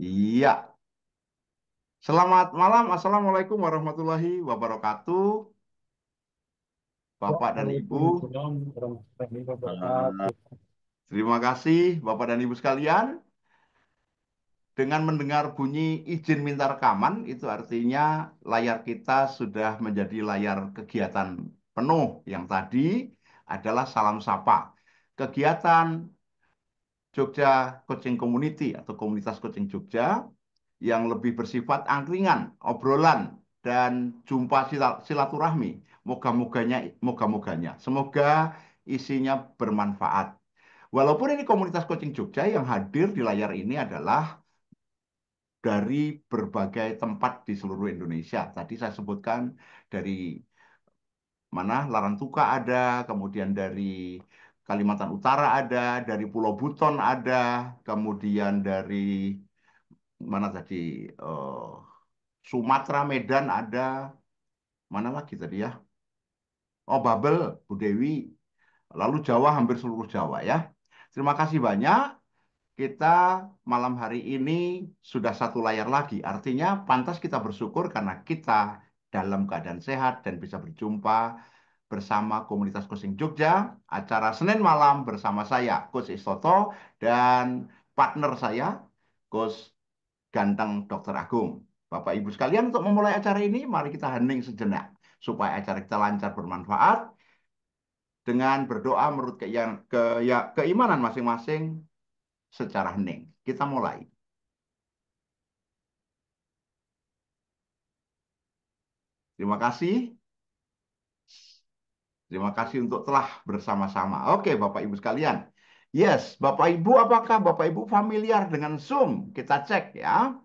Iya, selamat malam. Assalamualaikum warahmatullahi wabarakatuh, Bapak dan Ibu. Waalaikumsalam warahmatullahi Eh, wabarakatuh. Terima kasih, Bapak dan Ibu sekalian. Dengan mendengar bunyi izin minta rekaman, itu artinya layar kita sudah menjadi layar kegiatan penuh. Yang tadi adalah salam sapa. Kegiatan Jogja Coaching Community atau Komunitas Coaching Jogja yang lebih bersifat angkringan, obrolan, dan jumpa silaturahmi. Moga-moganya. Semoga isinya bermanfaat. Walaupun ini komunitas coaching Jogja yang hadir di layar ini adalah dari berbagai tempat di seluruh Indonesia. Tadi saya sebutkan dari mana Larantuka ada, kemudian dari Kalimantan Utara ada, dari Pulau Buton ada, kemudian dari mana tadi Sumatera, Medan ada, mana lagi tadi ya? Oh, Babel, Bu Dewi, lalu Jawa hampir seluruh Jawa ya. Terima kasih banyak. Kita malam hari ini sudah satu layar lagi. Artinya pantas kita bersyukur karena kita dalam keadaan sehat dan bisa berjumpa bersama Komunitas Coaching Jogja, acara Senin malam bersama saya, Coach Istoto, dan partner saya, Coach Ganteng Dr. Agung. Bapak Ibu sekalian, untuk memulai acara ini, mari kita hening sejenak supaya acara kita lancar bermanfaat dengan berdoa menurut keimanan masing-masing secara hening. Kita mulai. Terima kasih. Terima kasih untuk telah bersama-sama. Oke, Bapak Ibu sekalian. Yes, Bapak Ibu, apakah Bapak Ibu familiar dengan Zoom? Kita cek ya.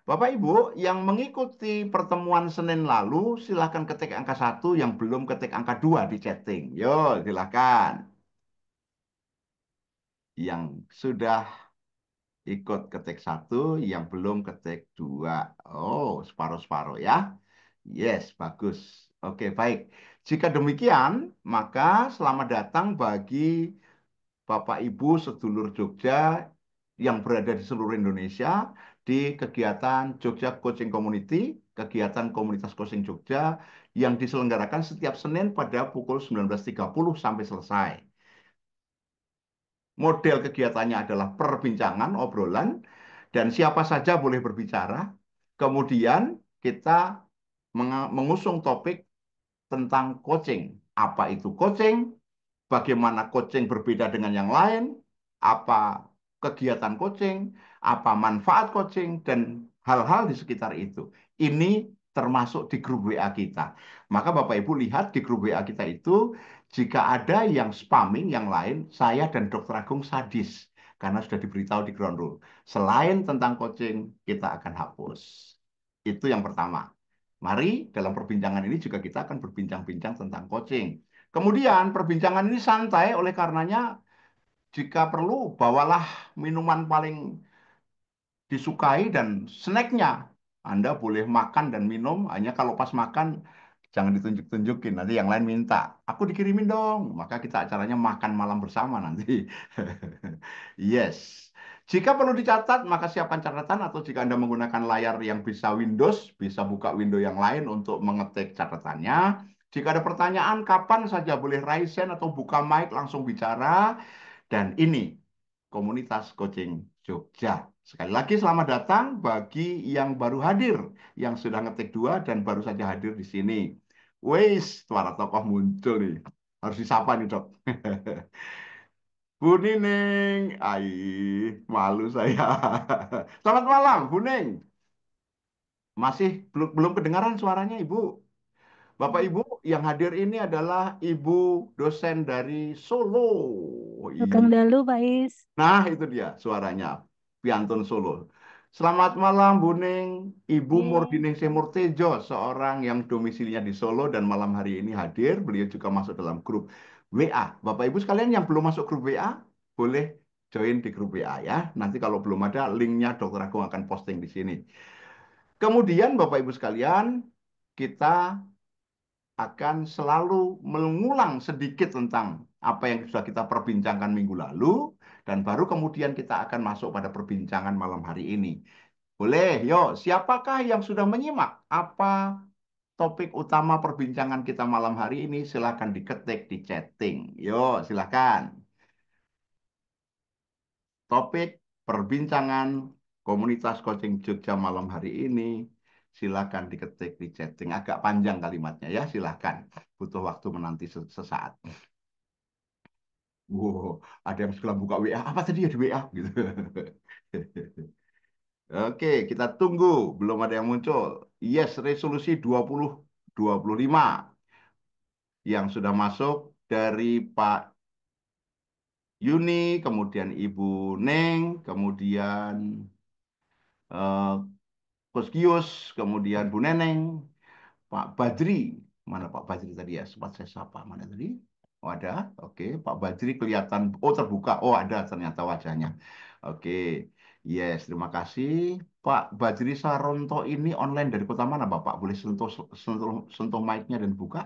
Bapak Ibu yang mengikuti pertemuan Senin lalu, silahkan ketik angka 1, yang belum ketik angka 2 di chatting. Yo, silahkan. Yang sudah ikut ketik 1, yang belum ketik 2. Oh, separuh-separuh ya. Yes, bagus. Oke, baik. Jika demikian, maka selamat datang bagi Bapak Ibu sedulur Jogja yang berada di seluruh Indonesia di kegiatan Jogja Coaching Community, kegiatan komunitas coaching Jogja yang diselenggarakan setiap Senin pada pukul 19.30 sampai selesai. Model kegiatannya adalah perbincangan, obrolan, dan siapa saja boleh berbicara. Kemudian kita mengusung topik tentang coaching. Apa itu coaching? Bagaimana coaching berbeda dengan yang lain? Apa kegiatan coaching? Apa manfaat coaching? Dan hal-hal di sekitar itu. Ini termasuk di grup WA kita. Maka Bapak Ibu lihat di grup WA kita itu, jika ada yang spamming yang lain, saya dan Dr. Agung sadis. Karena sudah diberitahu di ground rule. Selain tentang coaching, kita akan hapus. Itu yang pertama. Mari dalam perbincangan ini juga kita akan berbincang-bincang tentang coaching. Kemudian perbincangan ini santai oleh karenanya jika perlu bawalah minuman paling disukai dan snacknya. Anda boleh makan dan minum, hanya kalau pas makan jangan ditunjuk-tunjukin, nanti yang lain minta. Aku dikirimin dong, maka kita acaranya makan malam bersama nanti. Yes. Jika perlu dicatat, maka siapkan catatan atau jika Anda menggunakan layar yang bisa Windows, bisa buka window yang lain untuk mengetik catatannya. Jika ada pertanyaan, kapan saja boleh raise hand atau buka mic langsung bicara. Dan ini komunitas coaching Jogja. Sekali lagi selamat datang bagi yang baru hadir, yang sudah ngetik 2 dan baru saja hadir di sini. Wes, para tokoh muncul nih. Harus disapa nih, Dok. Bu Nining, malu saya. Selamat malam, Bu Ning. Masih belum kedengaran suaranya, Ibu. Bapak Ibu yang hadir ini adalah Ibu dosen dari Solo. Tukang dalu, Pak Is. Nah, itu dia suaranya, Piantun Solo. Selamat malam, Bu Ning. Ibu Ye. Murdining Semurtejo, seorang yang domisilinya di Solo dan malam hari ini hadir. Beliau juga masuk dalam grup WA. Bapak Ibu sekalian yang belum masuk grup WA, boleh join di grup WA ya. Nanti kalau belum ada, linknya Dokter Agung akan posting di sini. Kemudian Bapak Ibu sekalian, kita akan selalu mengulang sedikit tentang apa yang sudah kita perbincangkan minggu lalu, dan baru kemudian kita akan masuk pada perbincangan malam hari ini. Boleh, yuk. Siapakah yang sudah menyimak? Apa topik utama perbincangan kita malam hari ini? Silakan diketik di chatting. Yuk, silakan. Topik perbincangan komunitas coaching Jogja malam hari ini. Silakan diketik di chatting. Agak panjang kalimatnya ya, silakan. Butuh waktu menanti sesaat. Wow, ada yang setelah buka WA. Apa tadi ya di WA? Gitu. Oke, kita tunggu. Belum ada yang muncul. Yes, resolusi 2025 yang sudah masuk dari Pak Yuni, kemudian Ibu Neng, kemudian eh, Coach Gius, kemudian Bu Neneng, Pak Badri. Mana Pak Badri tadi ya? Sempat saya sapa. Mana tadi? Oh ada. Oke, Pak Badri kelihatan. Oh terbuka. Oh ada ternyata wajahnya. Oke. Yes, terima kasih. Pak Badri Saronto ini online dari kota mana, Bapak? Boleh sentuh mic-nya dan buka?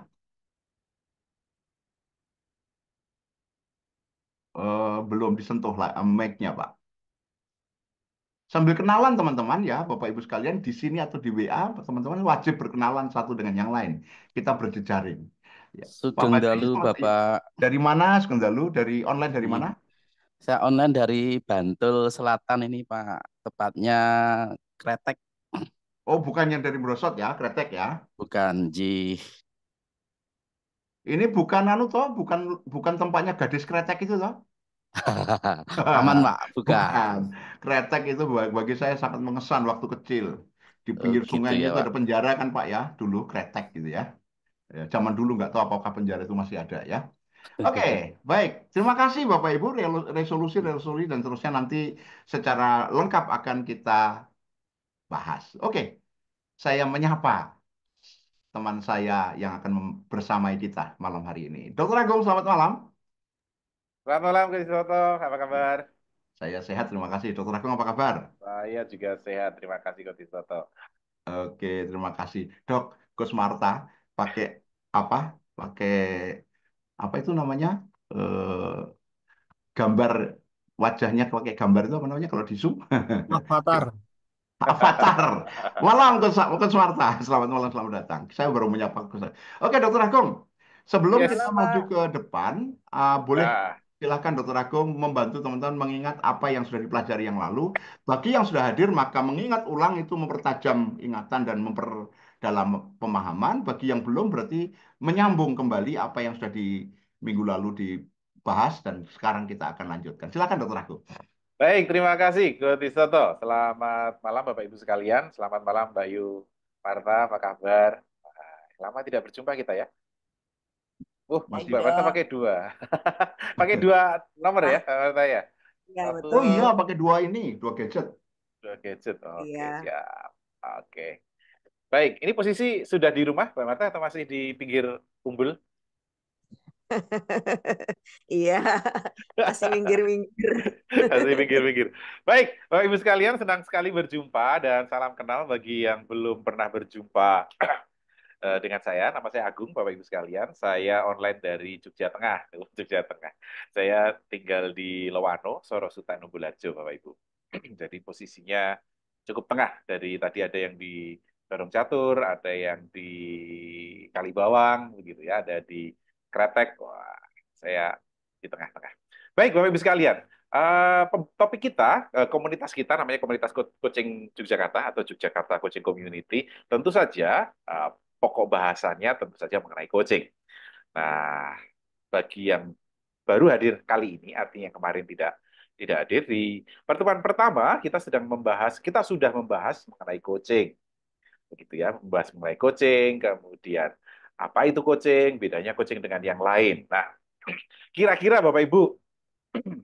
Belum disentuh lah mic-nya, Pak. Sambil kenalan teman-teman ya, Bapak Ibu sekalian di sini atau di WA, teman-teman wajib berkenalan satu dengan yang lain. Kita berjejaring. Ya. Pak Sugeng Badri, Dalu Bapak. dari mana Sugeng Dalu? Dari online dari Ih, mana? saya online dari Bantul Selatan ini Pak. Tepatnya Kretek, Oh, bukan yang dari Merosot ya, Kretek ya. bukan Ji. Ini bukan anu toh, bukan bukan tempatnya gadis Kretek itu toh. Aman Pak, bukan. Bukan. Kretek itu bagi saya sangat mengesan waktu kecil. Di Oh pinggir gitu sungainya ya itu Pak. ada penjara kan Pak ya, dulu Kretek gitu ya. Ya, zaman dulu nggak tahu apakah penjara itu masih ada ya. Oke, baik. Terima kasih Bapak Ibu. Resolusi dan terusnya nanti secara lengkap akan kita bahas. Oke, saya menyapa teman saya yang akan bersamai kita malam hari ini. Dokter Agung, selamat malam. Selamat malam, Kris Soto. Apa kabar? Saya sehat, terima kasih. Dokter Agung, apa kabar? Saya juga sehat. Terima kasih, Kris Soto. Oke, terima kasih. Dok, Coach Marta pakai apa? Pakai apa itu namanya? Eh, Gambar wajahnya pakai gambar itu apa namanya kalau di Zoom? Avatar. Avatar. Malam, Coach Marta. Selamat malam, selamat datang. Saya baru menyapa Coach. Oke, Dokter Agung. Sebelum Yes. kita maju ke depan, boleh Ah, silakan Dokter Agung membantu teman-teman mengingat apa yang sudah dipelajari yang lalu. Bagi yang sudah hadir, maka mengingat ulang itu mempertajam ingatan dan memperdalam pemahaman. Bagi yang belum, berarti menyambung kembali apa yang sudah di minggu lalu dibahas dan sekarang kita akan lanjutkan. Silakan, Dokter Agung. baik, terima kasih, Kris Soto. Selamat malam, Bapak Ibu sekalian. Selamat malam, Mbak Yu Marta. Apa kabar? Lama tidak berjumpa kita ya. Masih. Mbak Ayo, Marta pakai dua. Pakai dua nomor ya, ah, Mbak Marta ya. iya Satu, Oh iya, betul. pakai dua ini, dua gadget. dua gadget. Oke, Iya. siap. Oke. Baik, ini posisi sudah di rumah, Mbak Marta, atau masih di pinggir umbul? Iya, masih minggir-minggir. Masih mikir-mikir. Baik, Bapak Ibu sekalian, senang sekali berjumpa dan salam kenal bagi yang belum pernah berjumpa dengan saya. Nama saya Agung, Bapak Ibu sekalian. Saya online dari Jogja Tengah. Jogja Tengah. Saya tinggal di Lowano, Sorosutan Umbulharjo, Bapak Ibu. Jadi posisinya cukup tengah. Dari tadi ada yang di Barong Catur, ada yang di Kalibawang, begitu ya, ada di Kretek. Wah, saya di tengah-tengah. Baik, Bapak Ibu sekalian. Topik kita, komunitas kita namanya Komunitas Coaching Yogyakarta atau Yogyakarta Coaching Community. Tentu saja pokok bahasannya tentu saja mengenai coaching. Nah, bagi yang baru hadir kali ini, artinya kemarin tidak tidak hadir di pertemuan pertama, kita sudah membahas mengenai coaching, begitu ya, membahas mengenai coaching, kemudian apa itu coaching, bedanya coaching dengan yang lain. Nah, kira-kira Bapak Ibu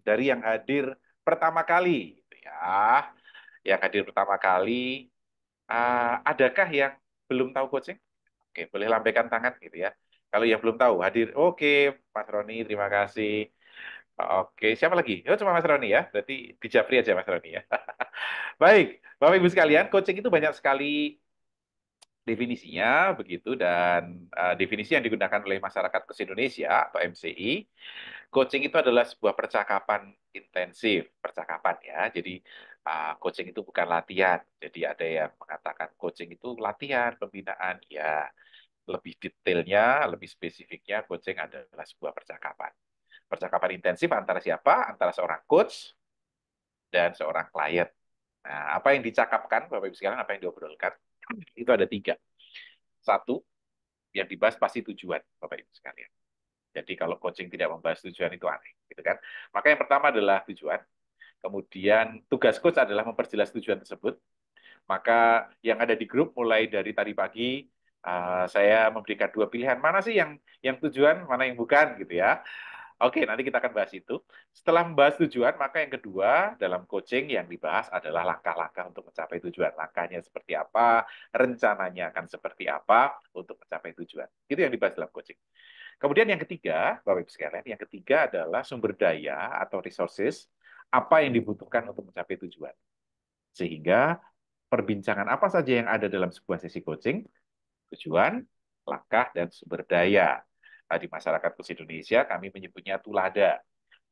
dari yang hadir pertama kali, gitu ya, yang hadir pertama kali, adakah yang belum tahu coaching? Oke, boleh lambaikan tangan gitu ya. Kalau yang belum tahu, hadir. Oke, Mas Roni, terima kasih. Oke, siapa lagi? Oh, cuma Mas Roni ya. Berarti di Japri aja Mas Roni ya. Baik, Bapak Ibu sekalian, coaching itu banyak sekali Definisinya begitu dan definisi yang digunakan oleh Masyarakat Coach Indonesia atau MCI, coaching itu adalah sebuah percakapan intensif, percakapan ya. Jadi coaching itu bukan latihan. Jadi ada yang mengatakan coaching itu latihan, pembinaan. Ya, lebih detailnya, lebih spesifiknya, coaching adalah sebuah percakapan. Percakapan intensif antara siapa? Antara seorang coach dan seorang klien. Nah, apa yang dicakapkan, Bapak Ibu sekalian, apa yang diobrolkan, itu ada tiga. Satu, yang dibahas pasti tujuan, Bapak Ibu sekalian. Jadi kalau coaching tidak membahas tujuan itu aneh, gitu kan? Maka yang pertama adalah tujuan. Kemudian tugas coach adalah memperjelas tujuan tersebut. Maka yang ada di grup mulai dari tadi pagi saya memberikan dua pilihan, mana sih yang tujuan, mana yang bukan, gitu ya. Oke, nanti kita akan bahas itu. Setelah membahas tujuan, maka yang kedua dalam coaching yang dibahas adalah langkah-langkah untuk mencapai tujuan. Langkahnya seperti apa, rencananya akan seperti apa untuk mencapai tujuan. Itu yang dibahas dalam coaching. Kemudian yang ketiga, Bapak Ibu sekalian, yang ketiga adalah sumber daya atau resources, apa yang dibutuhkan untuk mencapai tujuan. Sehingga perbincangan apa saja yang ada dalam sebuah sesi coaching, tujuan, langkah, dan sumber daya. Di masyarakat Coach Indonesia kami menyebutnya tulada,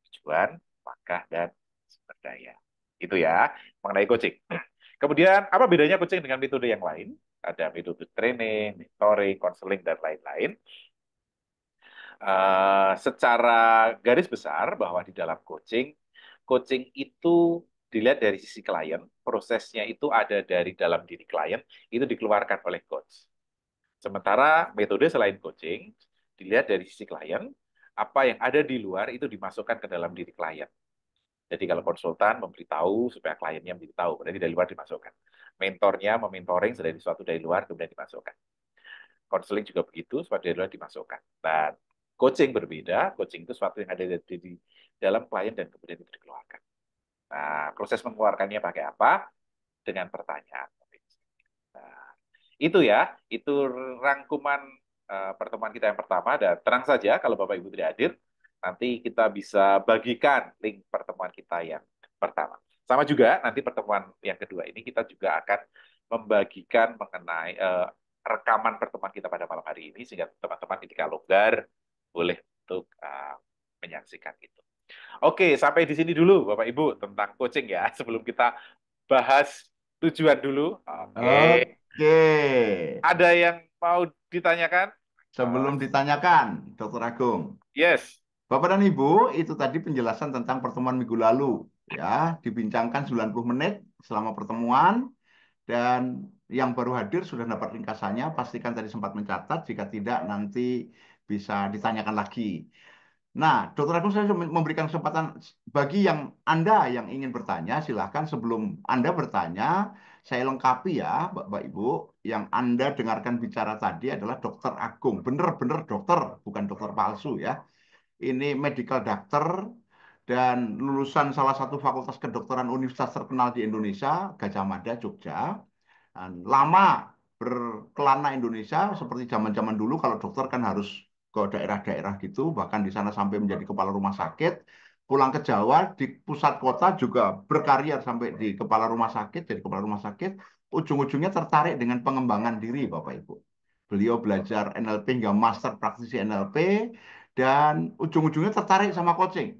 tujuan, langkah, dan sumber daya. Itu ya, mengenai coaching. Kemudian, apa bedanya coaching dengan metode yang lain? Ada metode training, mentoring, counseling, dan lain-lain. Secara garis besar bahwa di dalam coaching, coaching itu dilihat dari sisi klien, prosesnya itu ada dari dalam diri klien, itu dikeluarkan oleh coach. Sementara metode selain coaching, dilihat dari sisi klien, apa yang ada di luar itu dimasukkan ke dalam diri klien. Jadi kalau konsultan memberitahu supaya kliennya memberitahu, berarti dari luar dimasukkan. Mentornya mementoring dari sesuatu dari luar kemudian dimasukkan. Konseling juga begitu, sesuatu dari luar dimasukkan. Dan coaching berbeda, coaching itu sesuatu yang ada di dalam klien dan kemudian itu dikeluarkan. Nah, proses mengeluarkannya pakai apa? Dengan pertanyaan. Nah, itu ya, itu rangkuman pertemuan kita yang pertama. Dan tenang saja kalau Bapak Ibu tidak hadir, nanti kita bisa bagikan link pertemuan kita yang pertama. Sama juga nanti pertemuan yang kedua ini kita juga akan membagikan mengenai rekaman pertemuan kita pada malam hari ini sehingga teman-teman ketika longgar boleh untuk menyaksikan itu. Oke, sampai di sini dulu Bapak Ibu tentang coaching ya. Sebelum kita bahas tujuan dulu. Oke. Oke. Ada yang mau ditanyakan? Sebelum ditanyakan, Dr. Agung. Yes. Bapak dan Ibu, itu tadi penjelasan tentang pertemuan minggu lalu. Ya, dibincangkan 90 menit selama pertemuan. Dan yang baru hadir sudah dapat ringkasannya. Pastikan tadi sempat mencatat. Jika tidak, nanti bisa ditanyakan lagi. Nah, Dr. Agung, saya memberikan kesempatan bagi yang Anda yang ingin bertanya, silahkan sebelum Anda bertanya, saya lengkapi ya, Bapak Ibu, yang Anda dengarkan bicara tadi adalah Dr. Agung, benar-benar dokter, bukan dokter palsu ya. Ini medical doctor dan lulusan salah satu fakultas kedokteran universitas terkenal di Indonesia, Gajah Mada, Jogja. Dan lama berkelana Indonesia seperti zaman-zaman dulu kalau dokter kan harus ke daerah-daerah gitu, bahkan di sana sampai menjadi kepala rumah sakit. Pulang ke Jawa di pusat kota juga berkarya sampai di kepala rumah sakit, jadi kepala rumah sakit. Ujung-ujungnya tertarik dengan pengembangan diri, Bapak Ibu. Beliau belajar NLP hingga master praktisi NLP dan ujung-ujungnya tertarik sama coaching.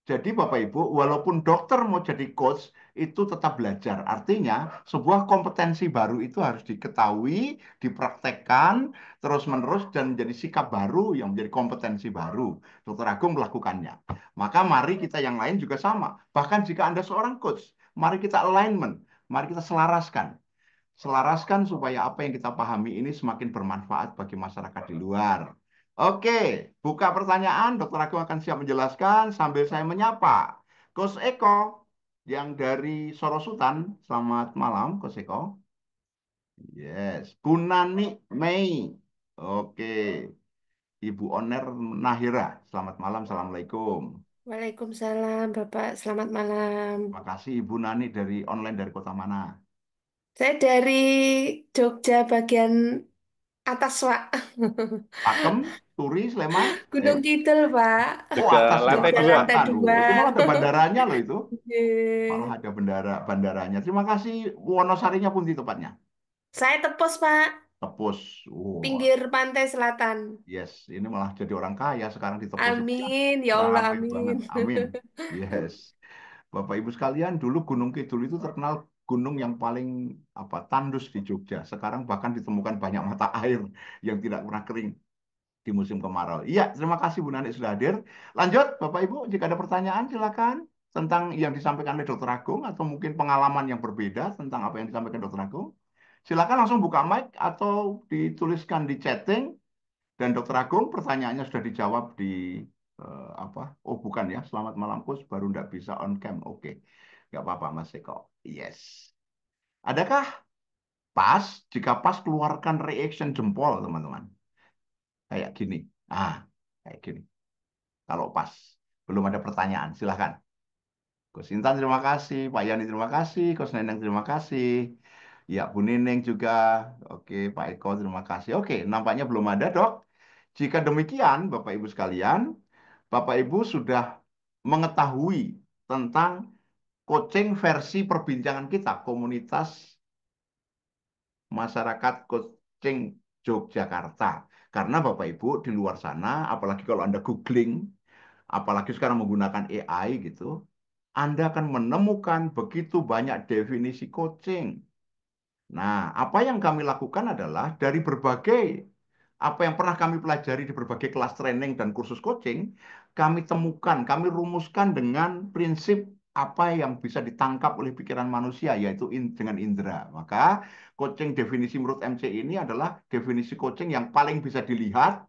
Jadi Bapak Ibu, walaupun dokter mau jadi coach, itu tetap belajar. Artinya, sebuah kompetensi baru itu harus diketahui, dipraktekkan, terus-menerus, dan menjadi sikap baru yang menjadi kompetensi baru. Dr. Agung melakukannya. Maka mari kita yang lain juga sama. Bahkan jika Anda seorang coach, mari kita alignment, mari kita selaraskan. Selaraskan supaya apa yang kita pahami ini semakin bermanfaat bagi masyarakat di luar. Oke, buka pertanyaan. Dr. Agung akan siap menjelaskan sambil saya menyapa Coach Eko yang dari Sorosutan. Selamat malam, Coach Eko. Yes, Bu Nani Mei. Oke, Ibu Oner Nahira. Selamat malam, Assalamualaikum. Waalaikumsalam, Bapak. Selamat malam. Terima kasih Ibu Nani dari online dari kota mana? Saya dari Jogja bagian atas, Pak. Pakem, Turi, Sleman? Gunung Kidul, Pak. Oh, Dekat atas lantai Jogja dua. lantai Aduh, 2. itu malah ada bandaranya loh itu. Malah Oke. ada bandaranya. Terima kasih. Wonosarinya pun di tempatnya. Saya Tepus, Pak. Tepus. Wah, pinggir pantai selatan. yes, ini malah jadi orang kaya sekarang di Tepus itu ya. Amin, ya Allah, Rame amin. banget. Amin. Yes. Bapak Ibu sekalian, dulu Gunung Kidul itu terkenal gunung yang paling tandus di Jogja. Sekarang bahkan ditemukan banyak mata air yang tidak pernah kering di musim kemarau. Iya, terima kasih Bu Nani sudah hadir. Lanjut, Bapak Ibu, jika ada pertanyaan silakan tentang yang disampaikan oleh Dr. Agung atau mungkin pengalaman yang berbeda tentang apa yang disampaikan Dr. Agung. Silakan langsung buka mic atau dituliskan di chatting. Dan Dr. Agung, pertanyaannya sudah dijawab di apa? Oh, bukan ya. Selamat malam, Coach. Baru nggak bisa on cam. Oke. Nggak apa-apa, Mas Eko. Yes. Adakah pas? Jika pas, keluarkan reaction jempol, teman-teman. Kayak gini. Kayak gini. Kalau pas. Belum ada pertanyaan, silahkan. Coach Intan, terima kasih. Pak Yani, terima kasih. Coach Neneng, terima kasih. Ya, Bu Neneng juga. Oke, Pak Eko, terima kasih. Oke, nampaknya belum ada, Dok. Jika demikian, Bapak Ibu sekalian, Bapak Ibu sudah mengetahui tentang coaching versi perbincangan kita, komunitas masyarakat coaching Yogyakarta. Karena Bapak Ibu di luar sana, apalagi kalau Anda googling, apalagi sekarang menggunakan AI gitu, Anda akan menemukan begitu banyak definisi coaching. Nah, apa yang kami lakukan adalah dari berbagai apa yang pernah kami pelajari di berbagai kelas training dan kursus coaching, kami temukan, kami rumuskan dengan prinsip apa yang bisa ditangkap oleh pikiran manusia, yaitu dengan indera. Maka coaching definisi menurut MC ini adalah definisi coaching yang paling bisa dilihat,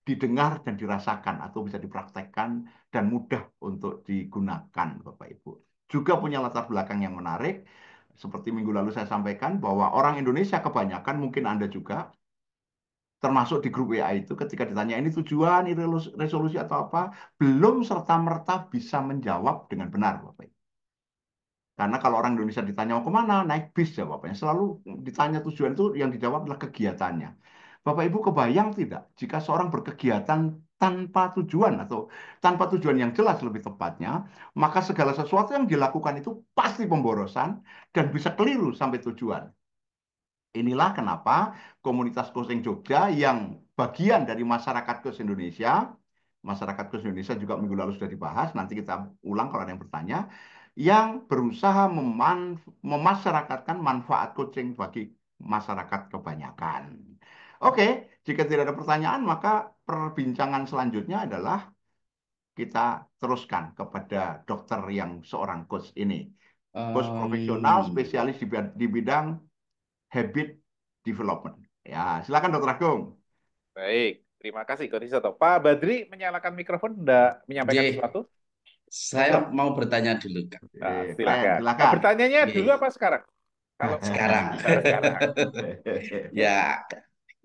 didengar, dan dirasakan, atau bisa dipraktekkan dan mudah untuk digunakan, Bapak Ibu. Juga punya latar belakang yang menarik, seperti minggu lalu saya sampaikan bahwa orang Indonesia kebanyakan, mungkin Anda juga, termasuk di grup WA itu, ketika ditanya ini tujuan, ini resolusi atau apa, belum serta-merta bisa menjawab dengan benar, Bapak Ibu. Karena kalau orang Indonesia ditanya mau kemana, naik bis jawabannya. Selalu ditanya tujuan itu yang dijawab adalah kegiatannya. Bapak Ibu kebayang tidak, jika seorang berkegiatan tanpa tujuan atau tanpa tujuan yang jelas lebih tepatnya, maka segala sesuatu yang dilakukan itu pasti pemborosan dan bisa keliru sampai tujuan. Inilah kenapa komunitas coaching Jogja yang bagian dari masyarakat coach Indonesia, masyarakat coach Indonesia juga minggu lalu sudah dibahas, nanti kita ulang kalau ada yang bertanya, yang berusaha memasyarakatkan manfaat coaching bagi masyarakat kebanyakan. Oke, jika tidak ada pertanyaan, maka perbincangan selanjutnya adalah kita teruskan kepada dokter yang seorang coach ini. Coach profesional, spesialis di bidang habit development. Ya, silakan Dokter Agung. Baik, terima kasih Coach Isoto. Pak Badri menyalakan mikrofon, hendak menyampaikan Nggih, sesuatu? saya mau bertanya dulu, Kak. Nah, Keren, silakan. silakan. Bertanyanya Nggih, dulu apa sekarang? Kalau sekarang. sekarang. Ya,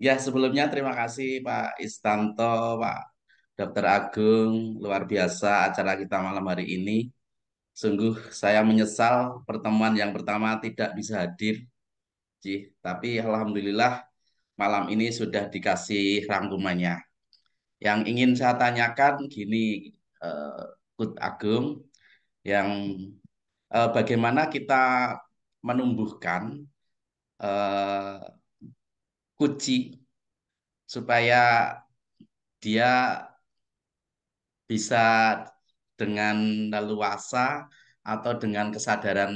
ya sebelumnya terima kasih Pak Istanto, Pak Dokter Agung, luar biasa acara kita malam hari ini. Sungguh saya menyesal pertemuan yang pertama tidak bisa hadir, Cih. Tapi alhamdulillah malam ini sudah dikasih rangkumannya. Yang ingin saya tanyakan gini, eh, Coach Agung, yang bagaimana kita menumbuhkan eh, kuci supaya dia bisa dengan leluasa atau dengan kesadaran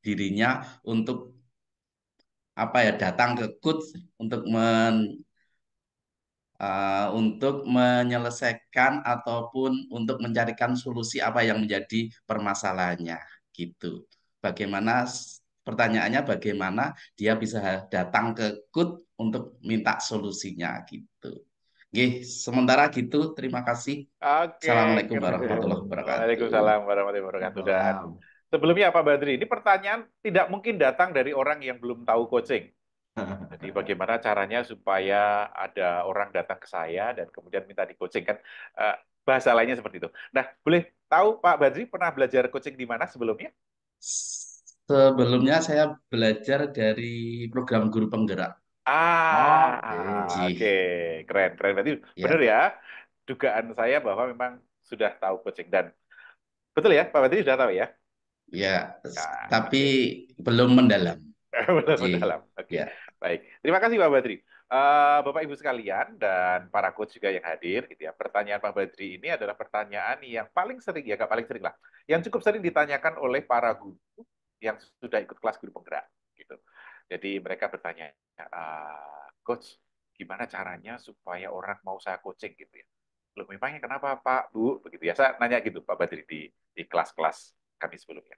dirinya untuk datang ke coach untuk untuk menyelesaikan ataupun untuk mencarikan solusi apa yang menjadi permasalahannya gitu. Bagaimana pertanyaannya bagaimana dia bisa datang ke coach untuk minta solusinya gitu. Oke, sementara gitu terima kasih. Oke, Assalamualaikum keren. warahmatullahi wabarakatuh. Waalaikumsalam warahmatullahi wabarakatuh. Dan Salam. sebelumnya Pak Badri, ini pertanyaan tidak mungkin datang dari orang yang belum tahu coaching. Jadi bagaimana caranya supaya ada orang datang ke saya dan kemudian minta di coaching kan bahasa lainnya seperti itu. Nah, boleh tahu Pak Badri pernah belajar coaching di mana sebelumnya? Sebelumnya saya belajar dari program guru penggerak. Oke. Oke, keren, keren. Berarti benar Ya, ya, dugaan saya bahwa memang sudah tahu coaching dan betul ya, Pak Badri sudah tahu ya? ya, Nah, tapi oke. belum mendalam. Benar Ji, mendalam. Oke, ya. Baik, terima kasih Pak Badri. Bapak Ibu sekalian dan para coach juga yang hadir, gitu ya. Pertanyaan Pak Badri ini adalah pertanyaan yang paling sering, ya nggak paling sering lah, yang cukup sering ditanyakan oleh para guru yang sudah ikut kelas guru penggerak, gitu. Jadi mereka bertanya, Coach, gimana caranya supaya orang mau saya coaching, gitu ya? Loh, memangnya kenapa Pak, Bu? Begitu ya. Saya nanya gitu Pak Badri di kelas-kelas kami sebelumnya.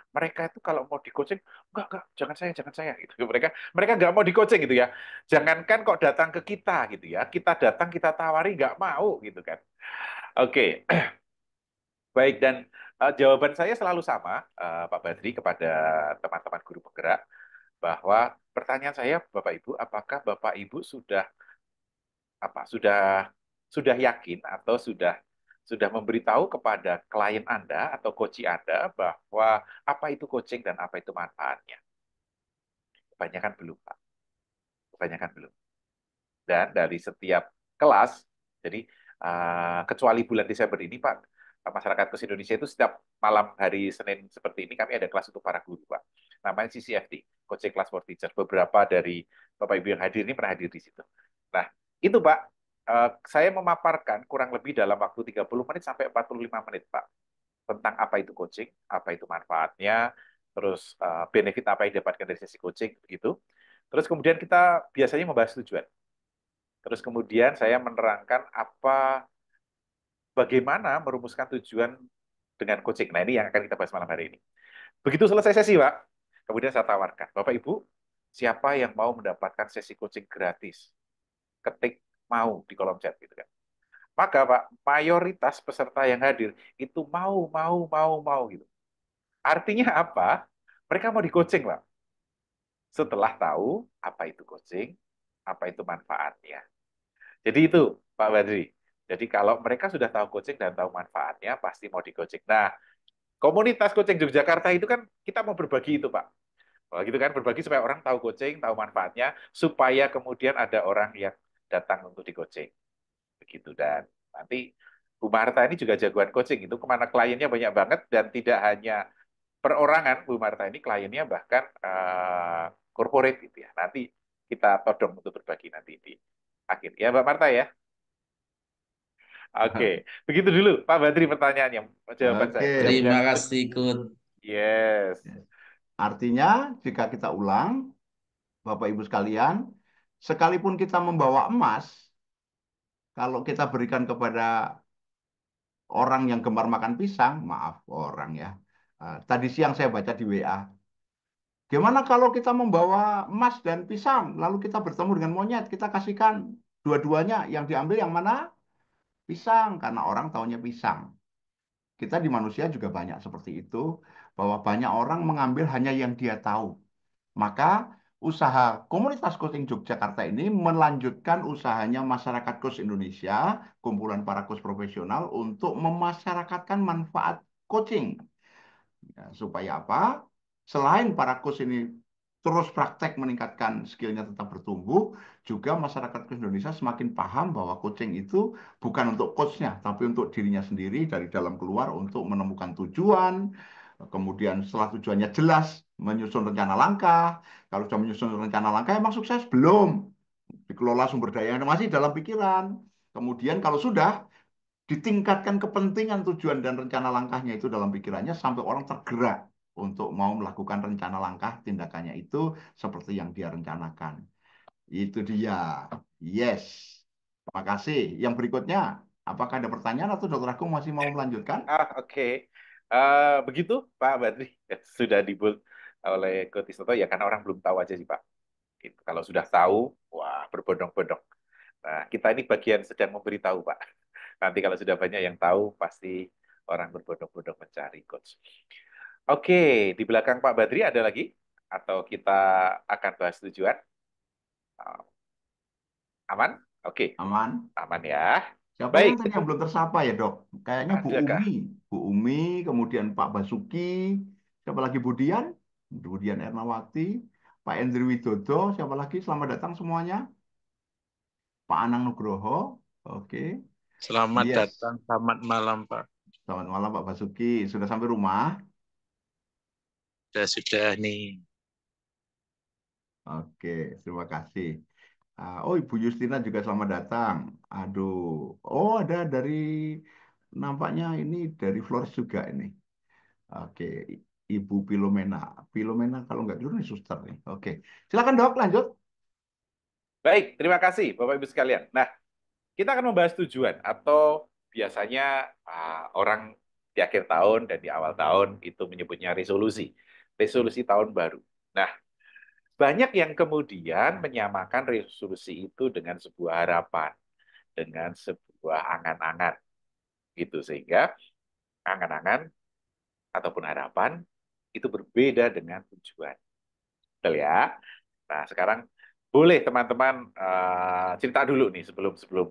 Mereka itu kalau mau di coaching, enggak, jangan saya gitu. Mereka nggak mau di coaching gitu ya. Jangankan kok datang ke kita gitu ya. Kita datang, kita tawari nggak mau gitu kan. Oke, baik, dan jawaban saya selalu sama, Pak Badri, kepada teman-teman guru penggerak, bahwa pertanyaan saya Bapak Ibu, apakah Bapak Ibu sudah apa sudah yakin atau sudah memberitahu kepada klien Anda atau coach Anda bahwa apa itu coaching dan apa itu manfaatnya? Kebanyakan belum, Pak. Kebanyakan belum. Dan dari setiap kelas, jadi kecuali bulan Desember ini, Pak, masyarakat Coach Indonesia itu setiap malam hari Senin seperti ini kami ada kelas untuk para guru, Pak. Namanya CCFT, Coaching Class for Teacher. Beberapa dari Bapak Ibu yang hadir ini pernah hadir di situ. Nah, itu Pak, saya memaparkan kurang lebih dalam waktu 30 menit sampai 45 menit, Pak, tentang apa itu coaching, apa itu manfaatnya, terus benefit apa yang didapatkan dari sesi coaching, begitu. Terus kemudian kita biasanya membahas tujuan. Terus kemudian saya menerangkan bagaimana merumuskan tujuan dengan coaching. Nah, ini yang akan kita bahas malam hari ini. Begitu selesai sesi, Pak, kemudian saya tawarkan, Bapak Ibu, siapa yang mau mendapatkan sesi coaching gratis? Ketik mau di kolom chat gitu kan. Maka Pak, mayoritas peserta yang hadir itu mau gitu. Artinya apa? Mereka mau di coaching, Pak. Setelah tahu apa itu coaching, apa itu manfaatnya. Jadi itu, Pak Badri. Jadi kalau mereka sudah tahu coaching dan tahu manfaatnya, pasti mau di coaching. Nah, komunitas coaching Yogyakarta itu kan kita mau berbagi itu, Pak. Oh, gitu kan, berbagi supaya orang tahu coaching, tahu manfaatnya, supaya kemudian ada orang yang datang untuk di coaching. Begitu. Dan nanti Bu Marta ini juga jagoan coaching, itu kemana kliennya banyak banget, dan tidak hanya perorangan, Bu Marta ini kliennya bahkan corporate gitu ya. Nanti kita todong untuk berbagi nanti di akhir. Ya, Mbak Marta ya. Oke, begitu dulu Pak Badri pertanyaannya, jawaban saya. Oke. Terima kasih, Kun. Yes. Artinya, jika kita ulang, Bapak Ibu sekalian, sekalipun kita membawa emas, kalau kita berikan kepada orang yang gemar makan pisang, maaf orang ya. Tadi siang saya baca di WA, gimana kalau kita membawa emas dan pisang, lalu kita bertemu dengan monyet, kita kasihkan dua-duanya, yang diambil yang mana? Pisang, karena orang taunya pisang. Kita di manusia juga banyak seperti itu, bahwa banyak orang mengambil hanya yang dia tahu. Maka usaha komunitas coaching Yogyakarta ini melanjutkan usahanya masyarakat coach Indonesia, kumpulan para coach profesional untuk memasyarakatkan manfaat coaching. Ya, supaya apa? Selain para coach ini terus praktek meningkatkan skillnya tetap bertumbuh, juga masyarakat coach Indonesia semakin paham bahwa coaching itu bukan untuk coachnya, tapi untuk dirinya sendiri dari dalam keluar untuk menemukan tujuan, kemudian setelah tujuannya jelas, menyusun rencana langkah. Kalau sudah menyusun rencana langkah, emang sukses? Belum. Dikelola sumber daya yang masih dalam pikiran. Kemudian kalau sudah, ditingkatkan kepentingan tujuan dan rencana langkahnya itu dalam pikirannya sampai orang tergerak untuk mau melakukan rencana langkah tindakannya itu seperti yang dia rencanakan. Itu dia. Yes. Terima kasih. Yang berikutnya, apakah ada pertanyaan atau Dokter Agung masih mau melanjutkan? Oke. Begitu Pak Badri. Sudah dibul oleh Coach Isnoto ya, karena orang belum tahu aja sih Pak. Gitu. Kalau sudah tahu, wah berbondong-bondong. Nah, kita ini bagian sedang memberitahu Pak. Nanti kalau sudah banyak yang tahu, pasti orang berbondong-bondong mencari coach. Oke, di belakang Pak Badri ada lagi? Atau kita akan bahas tujuan? Aman? Oke, Aman. aman ya. Siapa Baik, yang tadi yang belum tersapa ya, Dok? Kayaknya Bu adakah? Umi. Bu Umi, kemudian Pak Basuki, siapa lagi Budian? Budian Ernawati, Pak Endri Widodo, siapa lagi? Selamat datang semuanya. Pak Anang Nugroho, oke. Selamat Yes, datang, selamat malam Pak. selamat malam Pak Basuki. Sudah sampai rumah? Sudah nih. Oke, terima kasih. Oh, Ibu Justina juga selamat datang. Aduh, oh ada dari nampaknya ini dari Flores juga ini. Oke, Ibu Pilomena. Pilomena kalau nggak dulu nih suster nih. Oke, silakan dok, lanjut. Baik, terima kasih Bapak Ibu sekalian. Nah, kita akan membahas tujuan atau biasanya orang di akhir tahun dan di awal tahun itu menyebutnya resolusi. Resolusi tahun baru. Nah, banyak yang kemudian menyamakan resolusi itu dengan sebuah harapan, dengan sebuah angan-angan gitu sehingga angan-angan ataupun harapan itu berbeda dengan tujuan. Betul ya? Nah, sekarang boleh teman-teman cerita dulu nih sebelum sebelum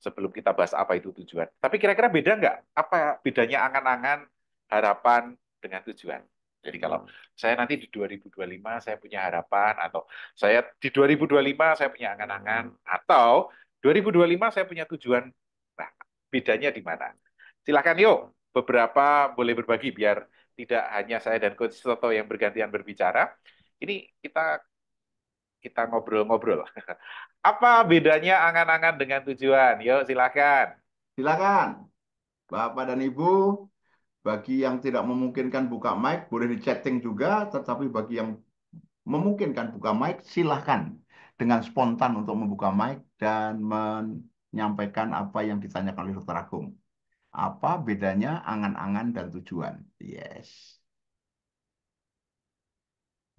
sebelum kita bahas apa itu tujuan. Tapi kira-kira beda nggak? Apa bedanya angan-angan, harapan dengan tujuan? Jadi kalau saya nanti di 2025 saya punya harapan, atau saya di 2025 saya punya angan-angan, atau 2025 saya punya tujuan. Nah, bedanya di mana? Silakan yuk, beberapa boleh berbagi biar tidak hanya saya dan Coach Toto yang bergantian berbicara. Ini kita kita ngobrol-ngobrol. Apa bedanya angan-angan dengan tujuan? Yuk, silakan. Silakan, Bapak dan Ibu. Bagi yang tidak memungkinkan buka mic, boleh di chatting juga. Tetapi bagi yang memungkinkan buka mic, silahkan dengan spontan untuk membuka mic dan menyampaikan apa yang ditanyakan oleh Dr. Agung. Apa bedanya angan-angan dan tujuan? Yes.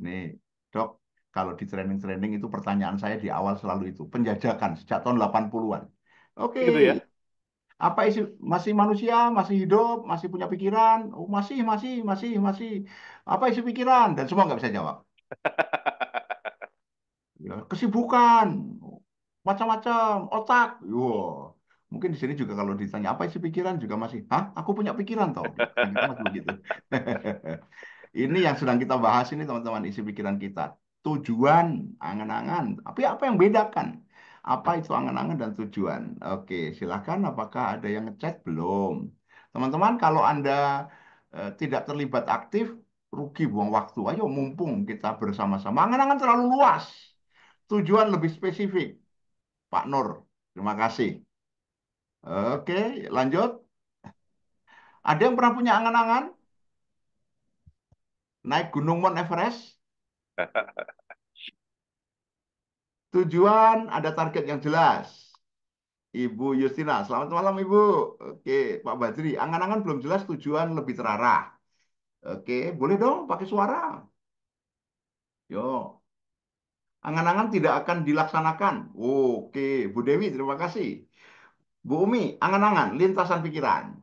Nih, Dok, kalau di training-training itu pertanyaan saya di awal selalu itu. Penjajakan sejak tahun 80-an. Oke, Gitu ya. apa isi masih manusia, masih hidup, masih punya pikiran? Oh, masih. Apa isi pikiran? Dan semua nggak bisa jawab. Ya, kesibukan, macam-macam, otak. Yo, mungkin di sini juga kalau ditanya apa isi pikiran juga masih, hah? Aku punya pikiran toh. Kita masih begitu. Ini yang sedang kita bahas ini teman-teman isi pikiran kita. Tujuan, angan-angan. Tapi apa yang bedakan? Apa itu angan-angan dan tujuan? Oke, silakan. Apakah ada yang ngechat? Belum. Teman-teman, kalau Anda tidak terlibat aktif, rugi buang waktu. Ayo, mumpung kita bersama-sama. Angan-angan terlalu luas. Tujuan lebih spesifik. Pak Nur, terima kasih. Oke, lanjut. Ada yang pernah punya angan-angan? Naik Gunung Mount Everest? Tujuan ada target yang jelas. Ibu Justina, selamat malam Ibu. Oke, Pak Badri, angan-angan belum jelas, tujuan lebih terarah. Oke, boleh dong pakai suara. Yo, angan-angan tidak akan dilaksanakan. Oke, Bu Dewi, terima kasih. Bu Umi, angan-angan, lintasan pikiran.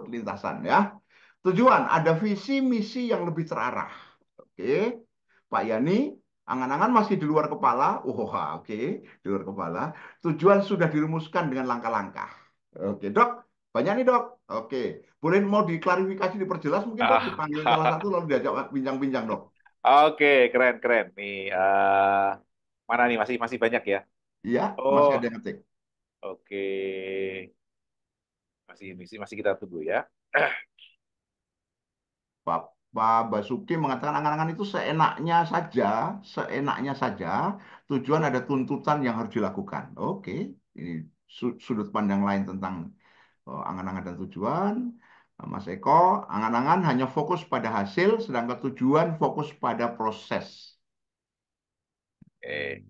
Lintasan ya. Tujuan ada visi misi yang lebih terarah. Oke, Pak Yani, angan-angan masih di luar kepala. Oh, oke, di luar kepala. Tujuan sudah dirumuskan dengan langkah-langkah. Oke, Dok. Banyak nih, Dok. Oke, boleh mau diklarifikasi, diperjelas mungkin, Dok, dipanggil salah satu lalu diajak bincang-bincang, Dok. Oke, keren-keren. Nih, mana nih masih masih banyak ya? Iya, Oh, masih ada yang ngetik. oke. Masih masih masih kita tunggu ya. Pak Pak Basuki mengatakan angan-angan itu seenaknya saja. Tujuan ada tuntutan yang harus dilakukan. Oke, ini sudut pandang lain tentang angan-angan dan tujuan. Mas Eko, angan-angan hanya fokus pada hasil, sedangkan tujuan fokus pada proses. Oke,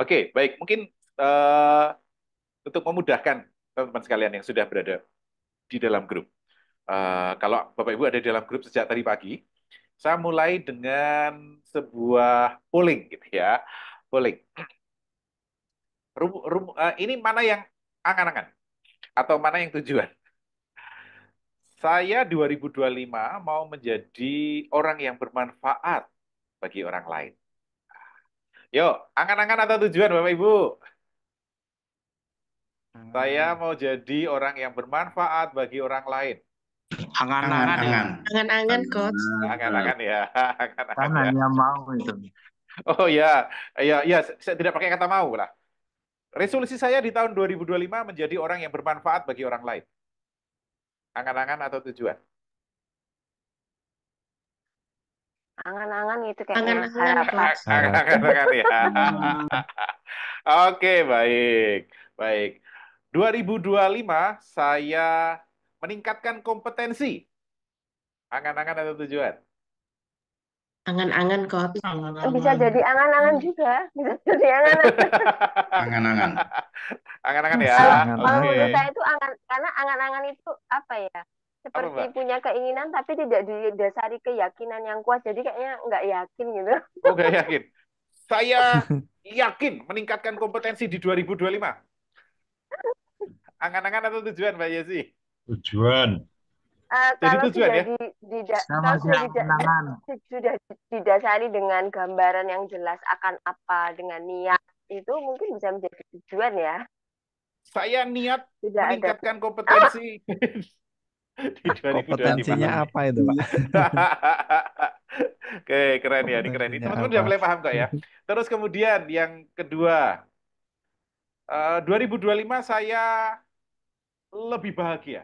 oke, baik. Mungkin eh, untuk memudahkan teman-teman sekalian yang sudah berada di dalam grup. Kalau Bapak Ibu ada di dalam grup sejak tadi pagi, saya mulai dengan sebuah polling gitu ya. Polling. Ini mana yang angan-angan atau mana yang tujuan? Saya 2025 mau menjadi orang yang bermanfaat bagi orang lain. Yuk, angan-angan atau tujuan Bapak Ibu? Saya mau jadi orang yang bermanfaat bagi orang lain. Angan-angan ya. Angan-angan. Angan-angan, Coach. Angan-angan ya, Kan angan-angan ya. hanya mau itu. Oh ya, ya, ya, saya tidak pakai kata mau lah. Resolusi saya di tahun 2025 menjadi orang yang bermanfaat bagi orang lain. Angan-angan atau tujuan? Angan-angan itu kayaknya Angan-angan, harapan. Kak. Angan-angan ya. Oke, baik. Baik. 2025 saya meningkatkan kompetensi. Angan-angan atau tujuan? Angan-angan, Coach. Bisa jadi angan-angan juga. Bisa jadi angan-angan. Angan-angan. Angan-angan ya. Kalau Oke. menurut saya itu karena angan-angan itu apa ya? Apa, Seperti Mbak? punya keinginan tapi tidak didasari keyakinan yang kuat. Jadi kayaknya nggak yakin gitu. Oh, gak yakin. Saya yakin meningkatkan kompetensi di 2025. Angan-angan atau tujuan, Mbak Yesi? Tujuan. Jadi Kalau tujuan ya? kalau sudah didasari dengan gambaran yang jelas akan apa dengan niat itu mungkin bisa menjadi tujuan ya. Saya niat Tidak ada. meningkatkan kompetensi di 2025. Kompetensinya apa itu, Pak? Oke, keren ya, ini keren. Ini Kompetensinya teman-teman apa? udah mulai paham kok ya. Terus kemudian yang kedua, 2025 saya lebih bahagia.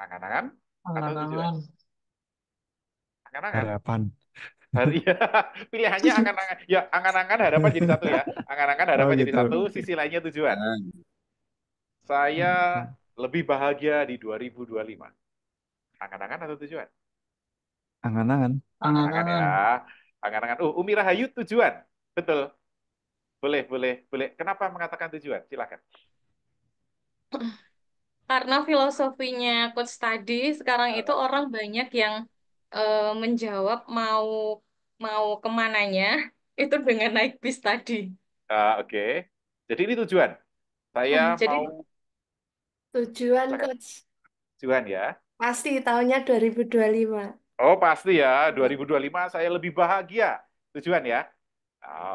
Angan-angan atau tujuan? Angan-angan. Harapan. Ya, pilihannya angan-angan. Ya, angan-angan harapan jadi satu ya. Angan-angan harapan jadi gitu. satu, sisi lainnya tujuan. Saya lebih bahagia di 2025. Angan-angan atau tujuan? Angan-angan. Angan-angan ya. Angan-angan. Umi Rahayu tujuan. Betul. Boleh. Kenapa mengatakan tujuan? Silakan. Karena filosofinya coach tadi sekarang itu orang banyak yang menjawab mau kemananya itu dengan naik bis tadi. Oke. Jadi ini tujuan. Saya Jadi mau Tujuan, silakan. Coach. Tujuan ya. Pasti tahunnya 2025. Oh, pasti ya. 2025 saya lebih bahagia. Tujuan ya.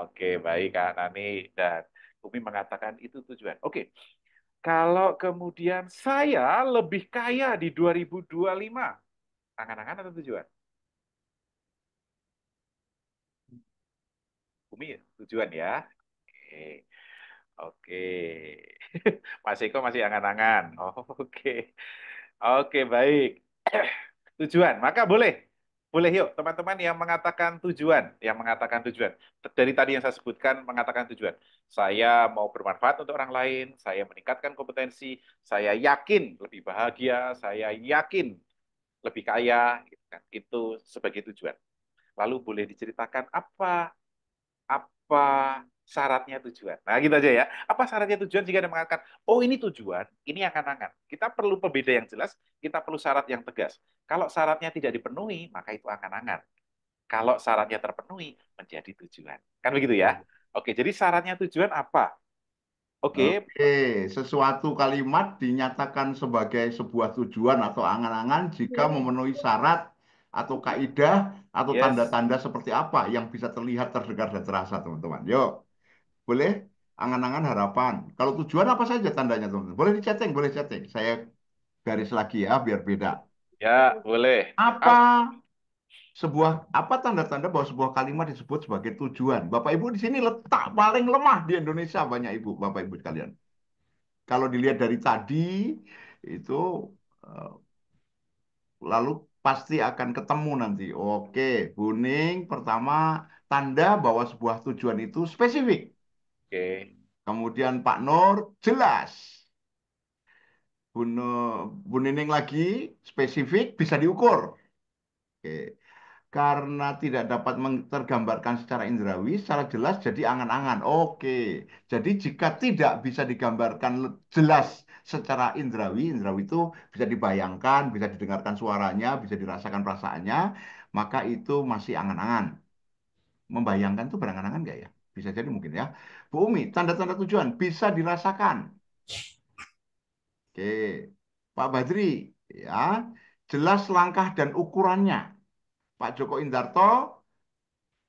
Oke, baik Kak Nani dan Umi mengatakan itu tujuan. Oke. Kalau kemudian saya lebih kaya di 2025, angan-angan atau tujuan? Umi, tujuan ya. Oke. Mas Eko masih angan-angan. Oke. Oke, baik. Tujuan. Maka boleh. Boleh yuk, teman-teman yang mengatakan tujuan. Yang mengatakan tujuan. Dari tadi yang saya sebutkan, mengatakan tujuan. Saya mau bermanfaat untuk orang lain, saya meningkatkan kompetensi, saya yakin lebih bahagia, saya yakin lebih kaya. Gitu kan. Itu sebagai tujuan. Lalu boleh diceritakan apa syaratnya tujuan. Nah, gitu aja ya. Apa syaratnya tujuan jika ada mengatakan, oh ini tujuan, ini angan-angan. Kita perlu pembeda yang jelas, kita perlu syarat yang tegas. Kalau syaratnya tidak dipenuhi, maka itu angan-angan. Kalau syaratnya terpenuhi, menjadi tujuan. Kan begitu ya? Oke, jadi syaratnya tujuan apa? Oke. Sesuatu kalimat dinyatakan sebagai sebuah tujuan atau angan-angan jika memenuhi syarat atau kaidah atau Yes. tanda-tanda seperti apa yang bisa terlihat, terdengar, dan terasa, teman-teman. Yuk, boleh angan-angan harapan. Kalau tujuan apa saja tandanya, teman-teman? Boleh di-chatting, boleh chatting. Saya garis lagi ya, biar beda. Ya, boleh. Apa tanda-tanda bahwa sebuah kalimat disebut sebagai tujuan? Bapak Ibu di sini letak paling lemah di Indonesia, banyak Ibu, Bapak Ibu sekalian. Kalau dilihat dari tadi itu lalu pasti akan ketemu nanti. Oke, kuning pertama tanda bahwa sebuah tujuan itu spesifik. Oke. Kemudian Pak Nur jelas. Bu Nining lagi spesifik bisa diukur. Oke. Karena tidak dapat tergambarkan secara indrawi, secara jelas jadi angan-angan. Oke. Jadi jika tidak bisa digambarkan jelas secara indrawi, indrawi itu bisa dibayangkan, bisa didengarkan suaranya, bisa dirasakan perasaannya, maka itu masih angan-angan. Membayangkan itu berangan-angan nggak ya? Bisa jadi mungkin ya. Bu Umi, tanda-tanda tujuan bisa dirasakan. Oke. Pak Badri, ya, jelas langkah dan ukurannya. Pak Joko Indarto,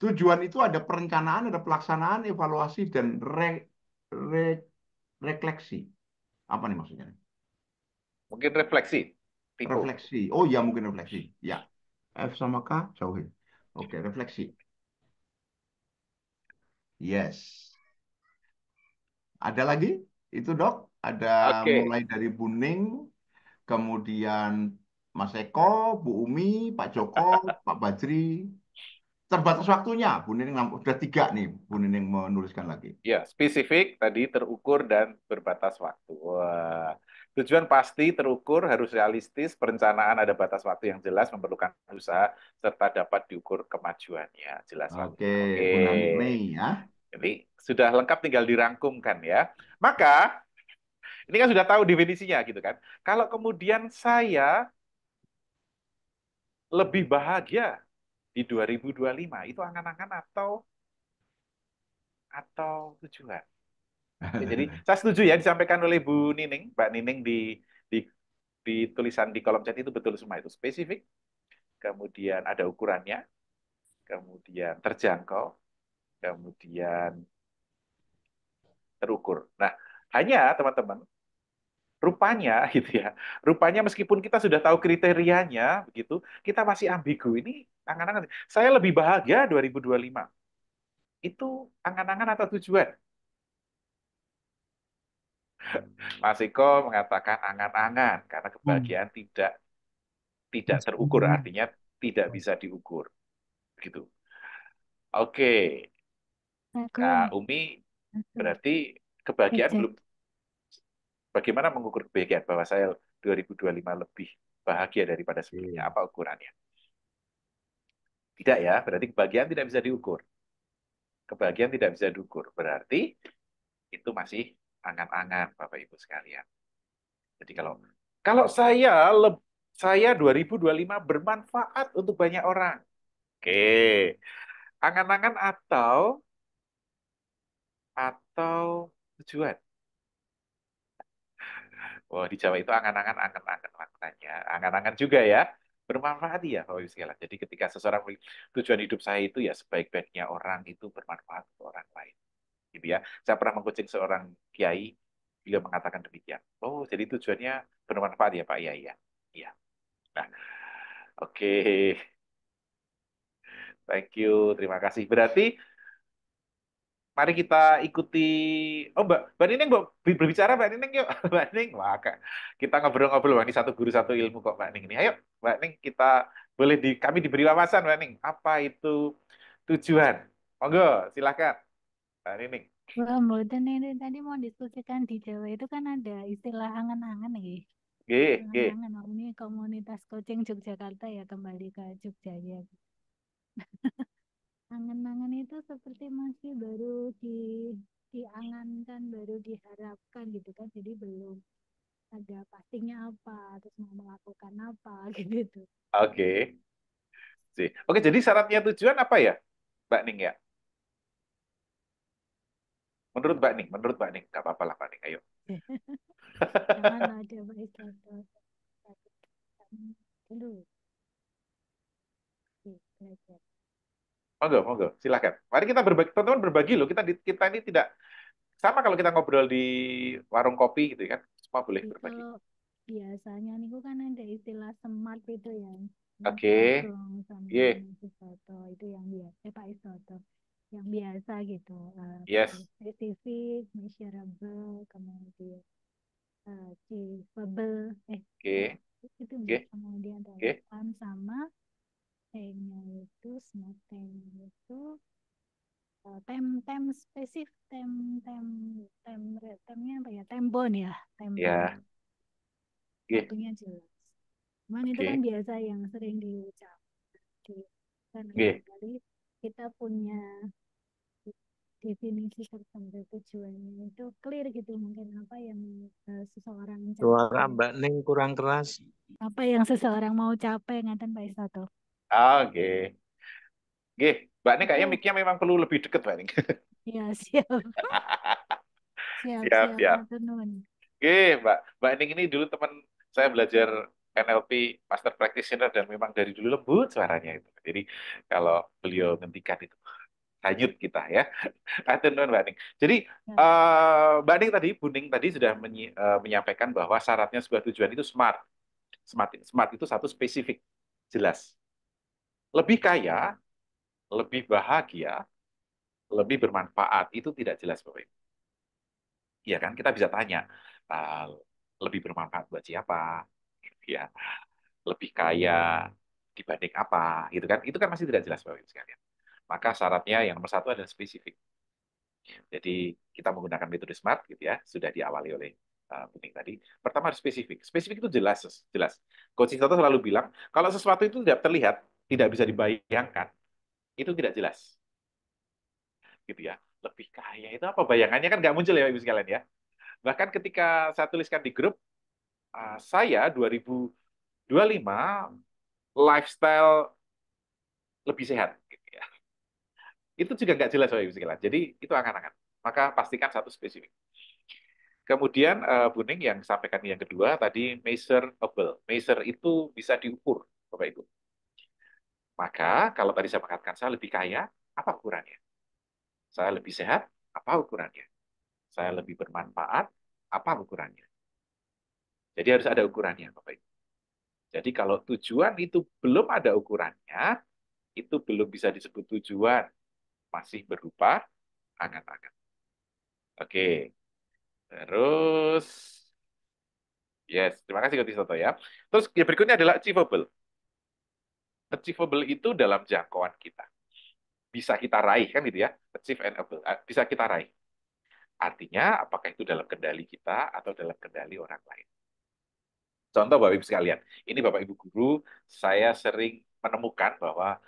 tujuan itu ada perencanaan, ada pelaksanaan, evaluasi, dan refleksi. Apa nih maksudnya? Mungkin refleksi. Tipe. Refleksi. Oh ya, mungkin refleksi. Ya. F sama K, jauhin. Oke, refleksi. Yes. Ada lagi? Itu dok. Ada Oke. mulai dari kuning, kemudian Mas Eko, Bu Umi, Pak Joko, Pak Badri. Terbatas waktunya, Bu Nining. Sudah 3 nih, Bu Nining menuliskan lagi. Ya, spesifik tadi terukur dan berbatas waktu. Wah. Tujuan pasti terukur, harus realistis, perencanaan ada batas waktu yang jelas, memerlukan usaha, serta dapat diukur kemajuannya. Jelas waktu. Oke, Oke. Bu Nani ya. Jadi sudah lengkap tinggal dirangkumkan ya. Maka, ini kan sudah tahu definisinya gitu kan. Kalau kemudian saya lebih bahagia di 2025, itu angan-angan atau tujuan? Ya, jadi saya setuju ya disampaikan oleh Bu Nining, Mbak Nining di, di tulisan di kolom chat itu betul semua itu spesifik, kemudian ada ukurannya, kemudian terjangkau, kemudian terukur. Nah, hanya teman-teman, rupanya gitu ya, rupanya meskipun kita sudah tahu kriterianya begitu, kita masih ambigu. Ini angan-angan. Saya lebih bahagia 2025. Itu angan-angan atau tujuan? Mas Eko mengatakan angan-angan karena kebahagiaan tidak terukur, artinya tidak bisa diukur. Begitu. Oke. Kak Umi, berarti kebahagiaan belum. Bagaimana mengukur kebahagiaan bahwa saya 2025 lebih bahagia daripada sebelumnya? Apa ukurannya? Tidak ya, berarti kebahagiaan tidak bisa diukur. Kebahagiaan tidak bisa diukur. Berarti itu masih angan-angan, Bapak Ibu sekalian. Jadi kalau saya 2025 bermanfaat untuk banyak orang. Oke. Angan-angan atau tujuan. Oh, di Jawa itu angan-angan, angan-angan maknanya. Angan-angan juga ya. Bermanfaat ya, Bapak Ibu sekalian. Jadi ketika seseorang tujuan hidup saya itu ya sebaik-baiknya orang itu bermanfaat untuk orang lain. Gitu ya. Saya pernah mengcoaching seorang kiai, beliau mengatakan demikian. Oh, jadi tujuannya bermanfaat ya, Pak? Iya, iya. Iya. Nah, oke. Thank you. Terima kasih. Berarti mari kita ikuti. Oh, Mbak Nining berbicara, Mbak Nining yuk. Mbak Nining, wah, kita ngobrol-ngobrol. Wah, ini satu guru satu ilmu kok, Mbak Nining ini. Ayo, Mbak Nining, kami diberi wawasan, Mbak Nining. Apa itu tujuan? Monggo, silakan, Mbak Nining. Wah, mboten ini tadi mau diskusikan di Jawa itu kan ada istilah angan-angan nih. Angan-angan, oh, ini komunitas coaching Yogyakarta ya, kembali ke Jogja ya. Angan-angan itu seperti masih baru diangankan, baru diharapkan gitu kan, jadi belum ada pastinya apa, terus mau melakukan apa gitu. Oke. Oke, jadi syaratnya tujuan apa ya, Mbak Ning ya? Menurut Mbak Ning, nggak apa-apa lah, Mbak Ning, ayo. Jangan ada baik dulu. Belajar. Monggo, silakan. Mari kita berbagi, teman-teman berbagi loh. Kita ini tidak sama kalau kita ngobrol di warung kopi gitu kan. Semua boleh berbagi. Biasanya nih kan ada istilah smart itu ya. Oke. Iya. Itu yang biasa, Pak Isoto. Yang biasa gitu. Yes. Specific, measurable, kemudian achievable. Oke. Itu kemudian relevan sama temnya itu, smart temnya itu tem spesifik, temnya apa ya, tembon ya, tembon. Ya. Waktunya jelas. Cuman itu kan biasa yang sering diucapkan. Kan kali kita punya definisi tertentu, tujuannya itu clear gitu, mungkin apa yang seseorang capai. Suara Mbak Ning kurang keras. Apa yang seseorang mau capai, ngaten Pak Isoto. Oke. Mbak Ning kayaknya mic-nya memang perlu lebih dekat, Mbak Ning. Iya, siap. Siap. Mbak Ning ini dulu teman saya belajar NLP Master Practitioner dan memang dari dulu lembut suaranya itu. Jadi kalau beliau ngendikan itu hanyut kita ya. Mbak Ning. Jadi Mbak Ning tadi, Bu Ning tadi sudah menyampaikan bahwa syaratnya sebuah tujuan itu smart. Smart itu satu spesifik, jelas. Lebih kaya, lebih bahagia, lebih bermanfaat, itu tidak jelas, Bapak Ibu. Iya kan, kita bisa tanya, lebih bermanfaat buat siapa? Ya. lebih kaya dibanding apa, gitu kan? Itu kan masih tidak jelas Bapak Ibu sekalian. Maka syaratnya yang nomor satu adalah spesifik. Jadi kita menggunakan metode SMART gitu ya, sudah diawali oleh Bening tadi. Pertama harus spesifik. Spesifik itu jelas, jelas. Coach Toto selalu bilang, kalau sesuatu itu tidak terlihat, tidak bisa dibayangkan, itu tidak jelas. Gitu ya. Lebih kaya itu apa bayangannya kan nggak muncul ya Ibu sekalian ya. Bahkan ketika saya tuliskan di grup, saya 2025 lifestyle lebih sehat gitu ya. Itu juga nggak jelas Ibu sekalian. Jadi itu angan-angan. Maka pastikan satu spesifik. Kemudian Buning yang sampaikan yang kedua tadi measurable. Measure itu bisa diukur, Bapak Ibu. Maka kalau tadi saya mengatakan saya lebih kaya, apa ukurannya? Saya lebih sehat, apa ukurannya? Saya lebih bermanfaat, apa ukurannya? Jadi harus ada ukurannya, Bapak Ibu. Jadi kalau tujuan itu belum ada ukurannya, itu belum bisa disebut tujuan, masih berupa angan-angan. Oke, terus yes, terima kasih Coach Toto ya. Terus yang berikutnya adalah achievable. Achievable itu dalam jangkauan kita. Bisa kita raih kan gitu ya. Achieve and able. Bisa kita raih. Artinya apakah itu dalam kendali kita atau dalam kendali orang lain. Contoh Bapak Ibu sekalian. Ini Bapak Ibu guru, saya sering menemukan bahwa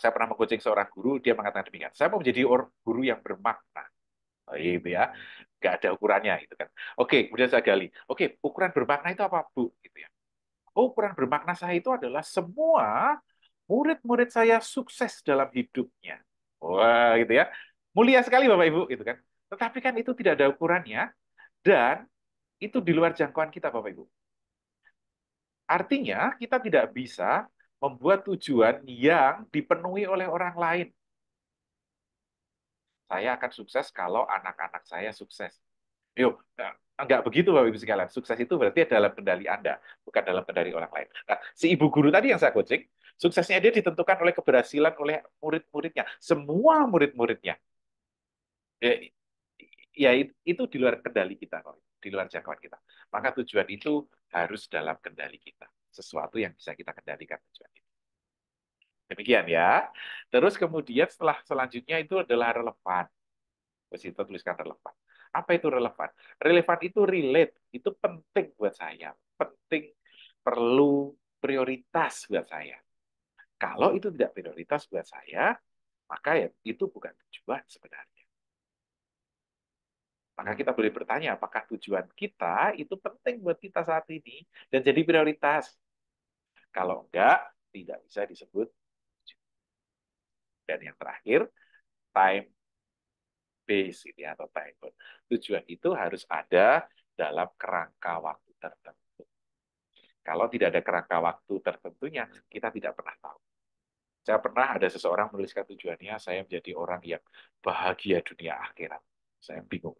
saya pernah mengcoaching seorang guru, dia mengatakan demikian. Saya mau menjadi guru yang bermakna. Oh, itu ya. Nggak ada ukurannya gitu kan. Oke, kemudian saya gali. Oke, ukuran bermakna itu apa, Bu? Gitu ya. Ukuran bermakna saya itu adalah semua murid-murid saya sukses dalam hidupnya. Wah, gitu ya. Mulia sekali Bapak Ibu, gitu kan. Tetapi kan itu tidak ada ukurannya dan itu di luar jangkauan kita Bapak Ibu. Artinya kita tidak bisa membuat tujuan yang dipenuhi oleh orang lain. Saya akan sukses kalau anak-anak saya sukses. Yuk, enggak begitu Bapak Ibu sekalian. Sukses itu berarti dalam kendali Anda, bukan dalam kendali orang lain. Nah, si ibu guru tadi yang saya coaching, suksesnya dia ditentukan oleh keberhasilan oleh murid-muridnya, semua murid-muridnya. Ya, ya itu di luar kendali kita, di luar jangkauan kita. Maka tujuan itu harus dalam kendali kita. Sesuatu yang bisa kita kendalikan tujuan itu. Demikian ya. Terus kemudian selanjutnya itu adalah relevan. Kita tuliskan relevan. Apa itu relevan? Relevan itu relate, itu penting buat saya. Penting, perlu, prioritas buat saya. Kalau itu tidak prioritas buat saya, maka ya itu bukan tujuan sebenarnya. Maka kita boleh bertanya, apakah tujuan kita itu penting buat kita saat ini dan jadi prioritas? Kalau enggak, tidak bisa disebut. Dan yang terakhir, time base ini atau time bound. Tujuan itu harus ada dalam kerangka waktu tertentu. Kalau tidak ada kerangka waktu tertentunya, kita tidak pernah tahu. Saya pernah ada seseorang menuliskan tujuannya, saya menjadi orang yang bahagia dunia akhirat. Saya bingung.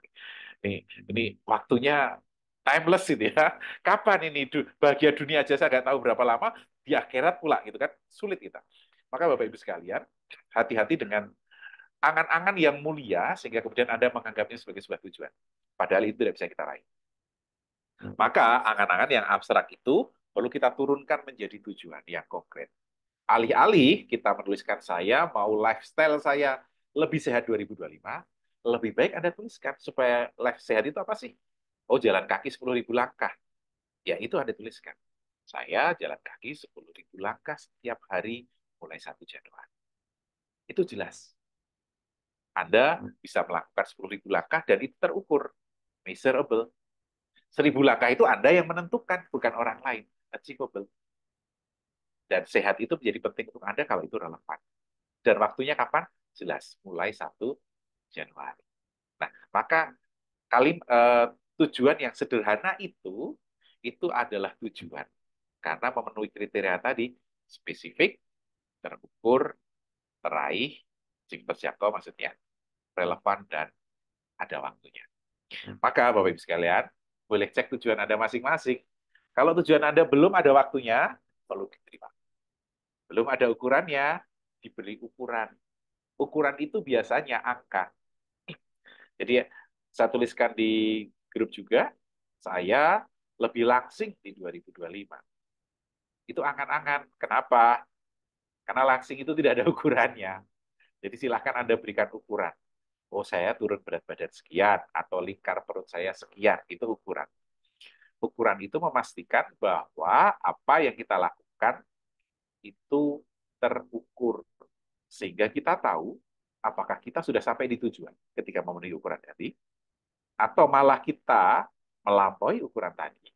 Ini waktunya timeless itu ya. Kapan ini bahagia dunia aja saya nggak tahu berapa lama, di akhirat pula gitu kan. Sulit kita. Maka Bapak Ibu sekalian, hati-hati dengan angan-angan yang mulia sehingga kemudian Anda menganggapnya sebagai sebuah tujuan. Padahal itu tidak bisa kita raih. Maka angan-angan yang abstrak itu perlu kita turunkan menjadi tujuan yang konkret. Alih-alih kita menuliskan saya mau lifestyle saya lebih sehat 2025, lebih baik Anda tuliskan supaya life sehat itu apa sih? Oh, jalan kaki 10.000 langkah. Ya, itu Anda tuliskan. Saya jalan kaki 10.000 langkah setiap hari mulai 1 Januari. Itu jelas. Anda bisa melakukan 10.000 langkah dan itu terukur, measurable. 1.000 langkah itu Anda yang menentukan, bukan orang lain, achievable. Dan sehat itu menjadi penting untuk Anda kalau itu relevan. Dan waktunya kapan? Jelas, mulai 1 Januari. Nah, maka tujuan yang sederhana itu adalah tujuan. Karena memenuhi kriteria tadi, spesifik, terukur, teraih, terjangkau maksudnya, relevan, dan ada waktunya. Maka Bapak Ibu sekalian, boleh cek tujuan Anda masing-masing. Kalau tujuan Anda belum ada waktunya, perlu diterima. Belum ada ukurannya, diberi ukuran. Ukuran itu biasanya angka. Jadi saya tuliskan di grup juga, saya lebih langsing di 2025. Itu angan-angan. Kenapa? Karena langsing itu tidak ada ukurannya. Jadi silahkan Anda berikan ukuran. Oh, saya turun berat badan sekian, atau lingkar perut saya sekian. Itu ukuran. Ukuran itu memastikan bahwa apa yang kita lakukan itu terukur. Sehingga kita tahu apakah kita sudah sampai di tujuan ketika memenuhi ukuran tadi, atau malah kita melampaui ukuran tadi,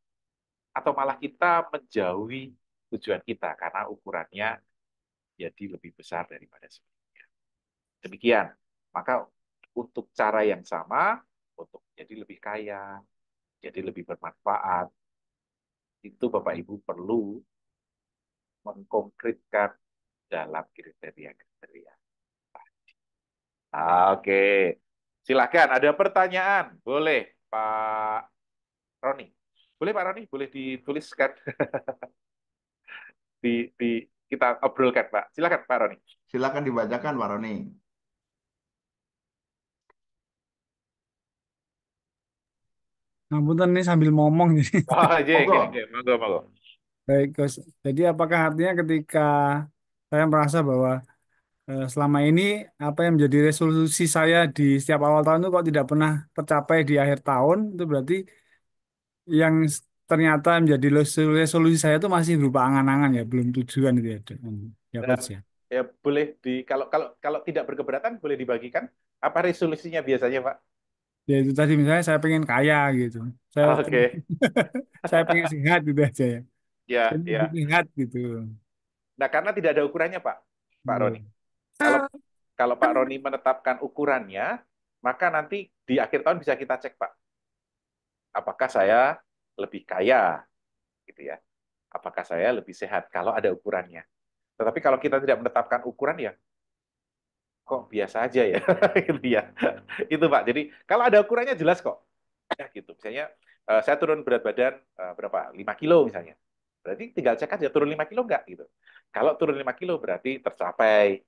atau malah kita menjauhi tujuan kita karena ukurannya jadi lebih besar daripada sebelumnya. Demikian. Maka untuk cara yang sama, untuk jadi lebih kaya, jadi lebih bermanfaat, itu Bapak Ibu perlu mengkonkretkan dalam kriteria-kriteria. Oke, silakan. Ada pertanyaan? Boleh, Pak Roni. Boleh, Pak Roni? Boleh dituliskan di kita obrolkan, Pak. Silakan, Pak Roni. Silakan dibacakan, Pak Roni. Ngapunten ini sambil ngomong jadi. Oh, Monggo. monggo, monggo. Baik, Gus. Jadi apakah artinya ketika saya merasa bahwa selama ini apa yang menjadi resolusi saya di setiap awal tahun itu kok tidak pernah tercapai di akhir tahun, itu berarti yang ternyata menjadi resolusi saya itu masih berupa angan-angan ya, belum tujuan itu ya. Ya, Coach ya. Ya boleh kalau kalau kalau tidak berkeberatan boleh dibagikan apa resolusinya biasanya, Pak? Ya itu tadi misalnya saya pengen kaya gitu. Saya Oke. saya pengen sehat gitu aja ya. Ya, Saya ya. pengen sehat gitu. Nah, karena tidak ada ukurannya, Pak Iya. Roni. Kalau kalau Pak Roni menetapkan ukurannya, maka nanti di akhir tahun bisa kita cek, Pak. Apakah saya lebih kaya, gitu ya? Apakah saya lebih sehat kalau ada ukurannya? Tetapi kalau kita tidak menetapkan ukuran ya, kok biasa aja ya, gitu ya. Itu Pak. Jadi kalau ada ukurannya jelas kok. Ya gitu. Misalnya saya turun berat badan berapa? 5 kilo misalnya. Berarti tinggal cek aja turun 5 kilo enggak gitu. Kalau turun 5 kilo berarti tercapai.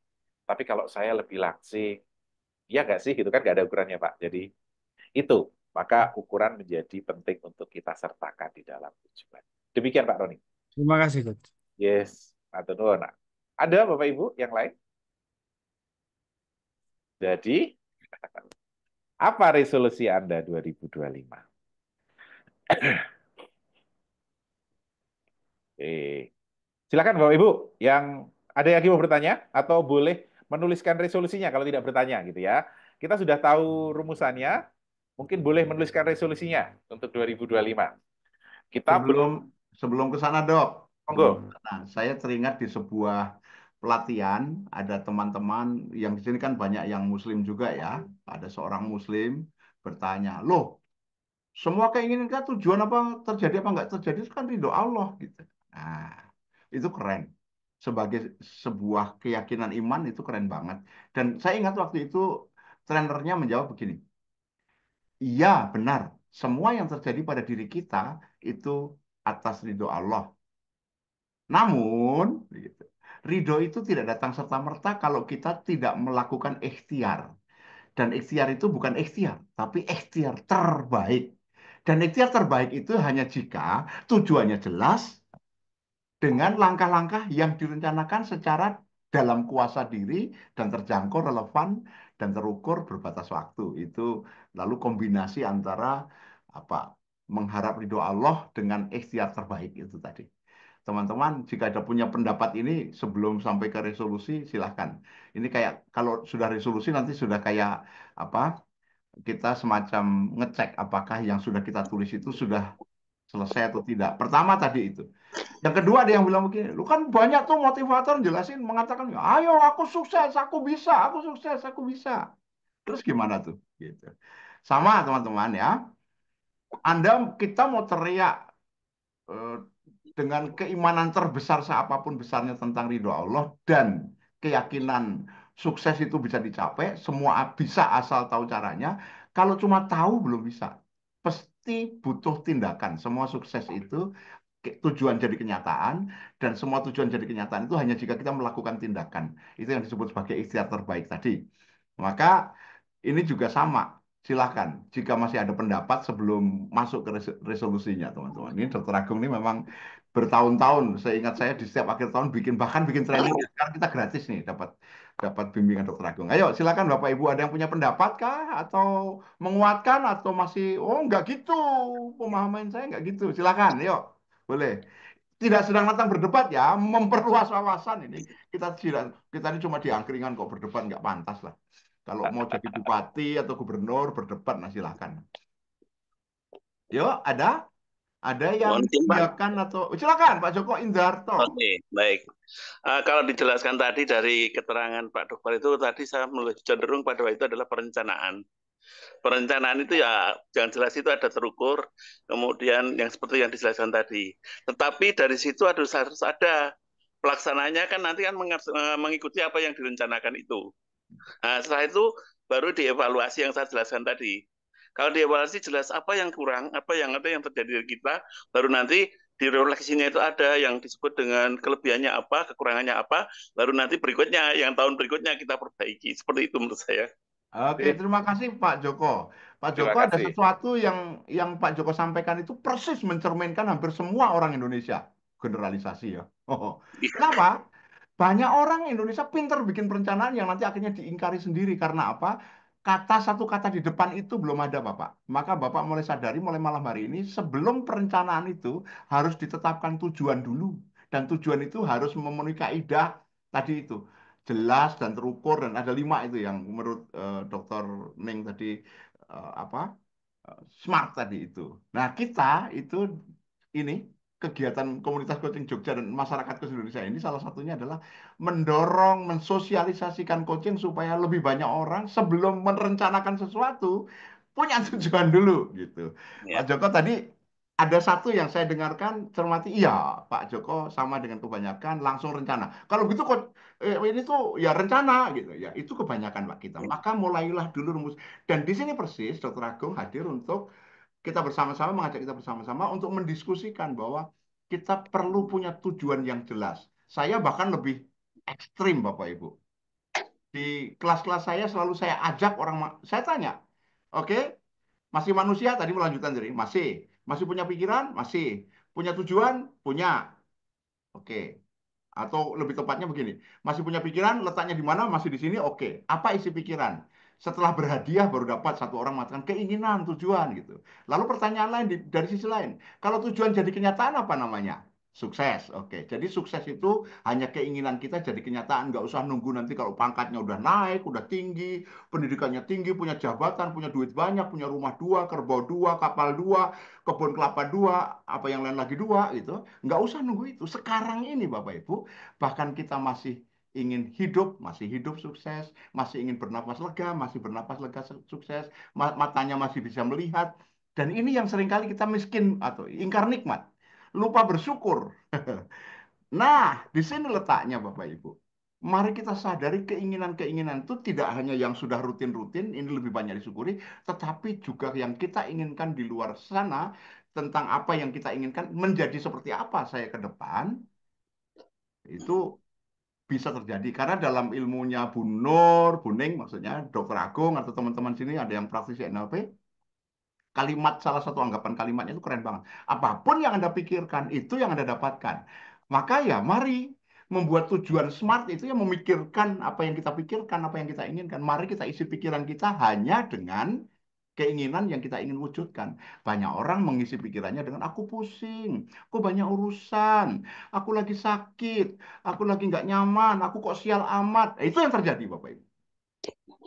Tapi kalau saya lebih langsing, ya enggak sih gitu kan enggak ada ukurannya Pak. Jadi itu, maka ukuran menjadi penting untuk kita sertakan di dalam tujuan. Demikian Pak Roni. Terima kasih, Coach. Yes, atau nuwun. Ada Bapak Ibu yang lain? Jadi, apa resolusi Anda 2025? Silakan Bapak Ibu, yang ada yang mau bertanya atau boleh menuliskan resolusinya kalau tidak bertanya gitu ya. Kita sudah tahu rumusannya, mungkin boleh menuliskan resolusinya untuk 2025. Kita Sebelum ke sana, Dok. monggo. Nah, saya teringat di sebuah pelatihan, ada teman-teman yang di sini kan banyak yang Muslim juga ya. Ada seorang Muslim bertanya, loh, semua keinginan kita tujuan apa terjadi apa nggak terjadi itu kan ridho Allah gitu. Nah, itu keren. Sebagai sebuah keyakinan iman itu keren banget. Dan saya ingat waktu itu trainernya menjawab begini, iya benar, semua yang terjadi pada diri kita itu atas ridho Allah. Namun, gitu, ridho itu tidak datang serta-merta kalau kita tidak melakukan ikhtiar. Dan ikhtiar itu bukan ikhtiar, tapi ikhtiar terbaik. Dan ikhtiar terbaik itu hanya jika tujuannya jelas dengan langkah-langkah yang direncanakan secara dalam kuasa diri dan terjangkau, relevan, dan terukur berbatas waktu. Itu lalu kombinasi antara apa mengharap ridho Allah dengan ikhtiar terbaik itu tadi. Teman-teman, jika ada punya pendapat ini sebelum sampai ke resolusi, silahkan. Ini kayak kalau sudah resolusi nanti sudah kayak apa? Kita semacam ngecek apakah yang sudah kita tulis itu sudah selesai atau tidak. Pertama tadi itu. Yang kedua ada yang bilang begini, lu kan banyak tuh motivator jelasin mengatakan, ayo aku sukses, aku bisa, aku sukses, aku bisa. Terus gimana tuh? Gitu. Sama teman-teman ya. Kita mau teriak eh, dengan keimanan terbesar seapapun besarnya tentang ridho Allah dan keyakinan sukses itu bisa dicapai, semua bisa asal tahu caranya. Kalau cuma tahu belum bisa. Pasti butuh tindakan. Semua sukses itu tujuan jadi kenyataan dan semua tujuan jadi kenyataan itu hanya jika kita melakukan tindakan. Itu yang disebut sebagai ikhtiar terbaik tadi. Maka ini juga sama. Silahkan jika masih ada pendapat sebelum masuk ke resolusinya teman-teman. Ini Dr. Agung ini memang bertahun-tahun. Seingat saya di setiap akhir tahun bahkan bikin training. Sekarang kita gratis nih dapat dapat bimbingan Dokter Agung. Ayo silakan Bapak Ibu, ada yang punya pendapat kah atau menguatkan atau masih oh nggak gitu pemahaman saya nggak gitu. Silakan, yuk boleh. Tidak sedang datang berdebat ya, memperluas wawasan ini. Kita ini cuma di angkringan kok berdebat nggak pantas lah. Kalau mau jadi bupati atau gubernur berdebat, nah silakan. Yuk, ada yang Mohon izin, Pak. silakan atau silakan Pak Joko Indarto. Oke, baik. Kalau dijelaskan tadi dari keterangan Pak Dokter itu tadi saya cenderung pada itu adalah perencanaan. Perencanaan itu ya jangan jelas itu ada terukur, kemudian yang seperti yang dijelaskan tadi. Tetapi dari situ harus ada pelaksananya kan nanti kan mengikuti apa yang direncanakan itu. Nah, setelah itu baru dievaluasi yang saya jelaskan tadi. Kalau dievaluasi jelas apa yang kurang, apa yang ada yang terjadi di kita, baru nanti di refleksinya itu ada yang disebut dengan kelebihannya apa, kekurangannya apa, baru nanti berikutnya, yang tahun berikutnya kita perbaiki. Seperti itu menurut saya. Oke, terima kasih Pak Joko. Pak Terima Joko ada kasih. sesuatu yang Pak Joko sampaikan itu persis mencerminkan hampir semua orang Indonesia. Generalisasi ya. Kenapa? Banyak orang Indonesia pinter bikin perencanaan yang nanti akhirnya diingkari sendiri. Karena apa? Satu kata di depan itu belum ada Bapak. Maka Bapak mulai sadari mulai malam hari ini sebelum perencanaan itu harus ditetapkan tujuan dulu. Dan tujuan itu harus memenuhi kaidah tadi itu. Jelas dan terukur dan ada 5 itu yang menurut Dr. Ning tadi apa? Smart tadi itu. Nah, kita itu ini kegiatan komunitas coaching Jogja dan masyarakat coaching Indonesia ini salah satunya adalah mendorong, mensosialisasikan coaching supaya lebih banyak orang sebelum merencanakan sesuatu punya tujuan dulu gitu. Pak Joko tadi ada satu yang saya dengarkan cermati, iya Pak Joko sama dengan kebanyakan langsung rencana. Kalau gitu kok ini tuh ya rencana gitu ya. Itu kebanyakan Pak kita. Maka mulailah dulu rumus. Dan di sini persis Dr. Agung hadir untuk kita bersama-sama mengajak kita bersama-sama untuk mendiskusikan bahwa kita perlu punya tujuan yang jelas. Saya bahkan lebih ekstrim Bapak Ibu. Di kelas-kelas saya selalu saya ajak orang, saya tanya, oke, masih manusia tadi melanjutkan dari masih punya pikiran, masih punya tujuan, punya, oke. Atau lebih tepatnya begini, masih punya pikiran, letaknya di mana, masih di sini, oke. Apa isi pikiran? Setelah berhadiah baru dapat satu orang mengatakan keinginan, tujuan gitu. Lalu pertanyaan lain dari sisi lain, kalau tujuan jadi kenyataan apa namanya? Sukses, oke. Jadi sukses itu hanya keinginan kita jadi kenyataan, nggak usah nunggu nanti kalau pangkatnya udah naik, udah tinggi, pendidikannya tinggi, punya jabatan, punya duit banyak, punya rumah 2, kerbau 2, kapal 2, kebun kelapa 2, apa yang lain lagi 2 gitu. Nggak usah nunggu itu. Sekarang ini Bapak Ibu, bahkan kita masih ingin hidup, masih hidup sukses, masih ingin bernapas lega, masih bernapas lega sukses, matanya masih bisa melihat. Dan ini yang seringkali kita miskin atau ingkar nikmat, lupa bersyukur. Nah, di sini letaknya Bapak Ibu. Mari kita sadari keinginan-keinginan itu tidak hanya yang sudah rutin-rutin, ini lebih banyak disyukuri, tetapi juga yang kita inginkan di luar sana, tentang apa yang kita inginkan menjadi seperti apa saya ke depan, itu bisa terjadi. Karena dalam ilmunya Bu Nur, Bu Ning, maksudnya Dokter Agung atau teman-teman sini ada yang praktisi NLP, kalimat salah satu anggapan kalimatnya itu keren banget. Apapun yang Anda pikirkan, itu yang Anda dapatkan. Maka ya mari membuat tujuan smart itu yang memikirkan apa yang kita pikirkan, apa yang kita inginkan. Mari kita isi pikiran kita hanya dengan keinginan yang kita ingin wujudkan. Banyak orang mengisi pikirannya dengan aku pusing, aku banyak urusan, aku lagi sakit, aku lagi nggak nyaman, aku kok sial amat. Itu yang terjadi Bapak Ibu.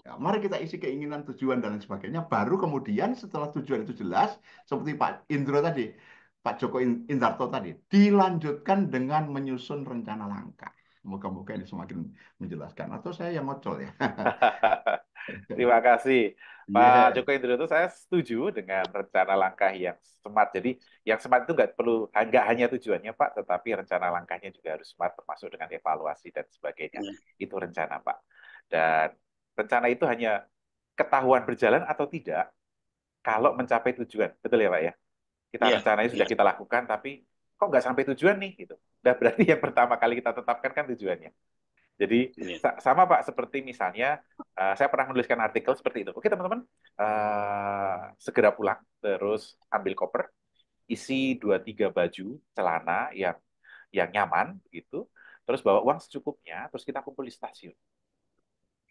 Ya, mari kita isi keinginan, tujuan, dan lain sebagainya. Baru kemudian setelah tujuan itu jelas, seperti Pak Indro tadi, Pak Joko Indarto tadi, dilanjutkan dengan menyusun rencana langkah. Moga-moga ini semakin menjelaskan. Atau saya yang ngocol ya. Terima kasih Pak Joko Indro. Itu saya setuju dengan rencana langkah yang smart. Jadi yang smart itu nggak hanya tujuannya Pak, tetapi rencana langkahnya juga harus smart, termasuk dengan evaluasi dan sebagainya. Itu rencana Pak. Dan rencana itu hanya ketahuan berjalan atau tidak kalau mencapai tujuan. Betul ya Pak ya? Kita rencananya sudah kita lakukan, tapi kok nggak sampai tujuan nih? Gitu. Nah, berarti yang pertama kali kita tetapkan kan tujuannya. Jadi sama Pak, seperti misalnya saya pernah menuliskan artikel seperti itu. Oke teman-teman, segera pulang, terus ambil koper, isi 2-3 baju celana yang nyaman begitu, terus bawa uang secukupnya, terus kita kumpul di stasiun.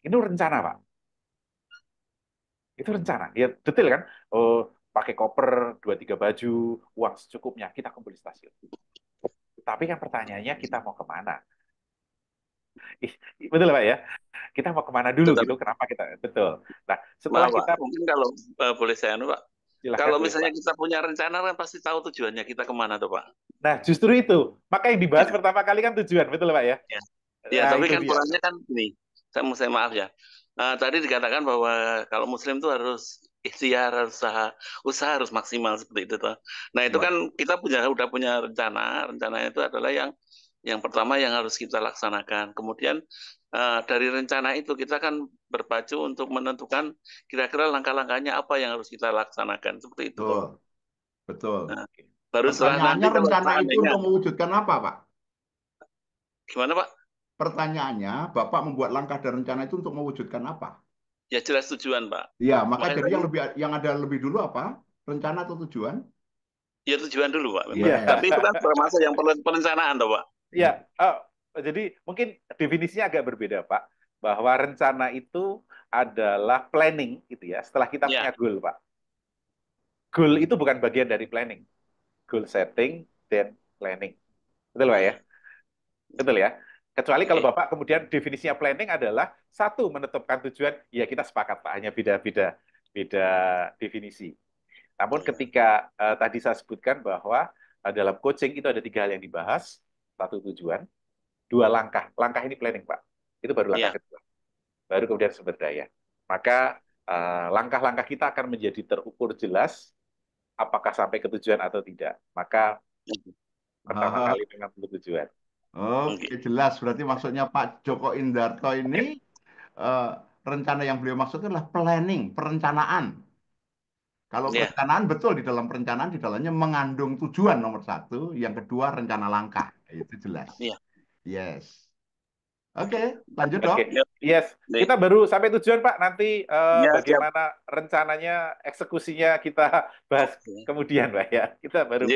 Itu rencana, Pak. Itu rencana. Ya detail kan? Oh, pakai koper 2-3 baju, uang secukupnya, kita kumpul di stasiun. Tapi kan pertanyaannya kita mau kemana? Betul Pak ya? Kita mau kemana dulu Betul. gitu? Kenapa kita? Betul. Nah, setelah Maaf, Pak. kita Mungkin kalau boleh saya Pak. silahkan Kalau boleh misalnya Pak. kita punya rencana kan pasti tahu tujuannya kita kemana tuh Pak. Nah, justru itu. Maka yang dibahas Ya. pertama kali kan tujuan, betul Pak ya? Ya, ya Nah, tapi itu kan dia. perannya kan ini. Saya maaf ya. Tadi dikatakan bahwa kalau Muslim itu harus ikhtiar, harus usaha harus maksimal seperti itu toh. Nah itu Ya. kan kita udah punya rencana. Rencana itu adalah yang pertama yang harus kita laksanakan. Kemudian dari rencana itu kita kan berpacu untuk menentukan kira-kira langkah-langkahnya apa yang harus kita laksanakan seperti itu Betul, toh. betul. Nah, baru setelah nanti Pertanyaannya kalau rencana itu seandainya untuk mewujudkan apa, Pak? gimana Pak? Pertanyaannya, Bapak membuat langkah dan rencana itu untuk mewujudkan apa? Ya jelas tujuan Pak. Ya, maka Makanya jadi tadi yang ada lebih dulu apa? Rencana atau tujuan? ya tujuan dulu Pak. Iya. Tapi itu kan termasuk yang perencanaan toh Pak. Ya, jadi mungkin definisinya agak berbeda, Pak. Bahwa rencana itu adalah planning, gitu ya. Setelah kita Ya. punya goal, Pak. Goal itu bukan bagian dari planning. Goal setting, then planning. Betul, Pak ya? Betul ya? Kecuali kalau Oke. Bapak kemudian definisinya planning adalah satu menetapkan tujuan, ya kita sepakat, Pak. Hanya beda definisi. Namun ketika tadi saya sebutkan bahwa dalam coaching itu ada 3 hal yang dibahas. Satu tujuan, 2 langkah. Langkah ini planning, Pak. Itu baru langkah Ya. kedua. Baru kemudian sumber daya. Maka langkah-langkah kita akan menjadi terukur jelas apakah sampai ke tujuan atau tidak. Maka pertama Haha. kali dengan tujuan. Oke, jelas. Berarti maksudnya Pak Joko Indarto ini rencana yang beliau maksudkan adalah planning, perencanaan. Kalau Ya. perencanaan betul di dalam perencanaan di dalamnya mengandung tujuan nomor 1, yang kedua rencana langkah. Itu jelas. Iya. Yes. Oke, lanjut dok. Oke, yes. Kita baru sampai tujuan Pak. Nanti Ya, bagaimana rencananya, eksekusinya kita bahas kemudian Pak ya. Kita baru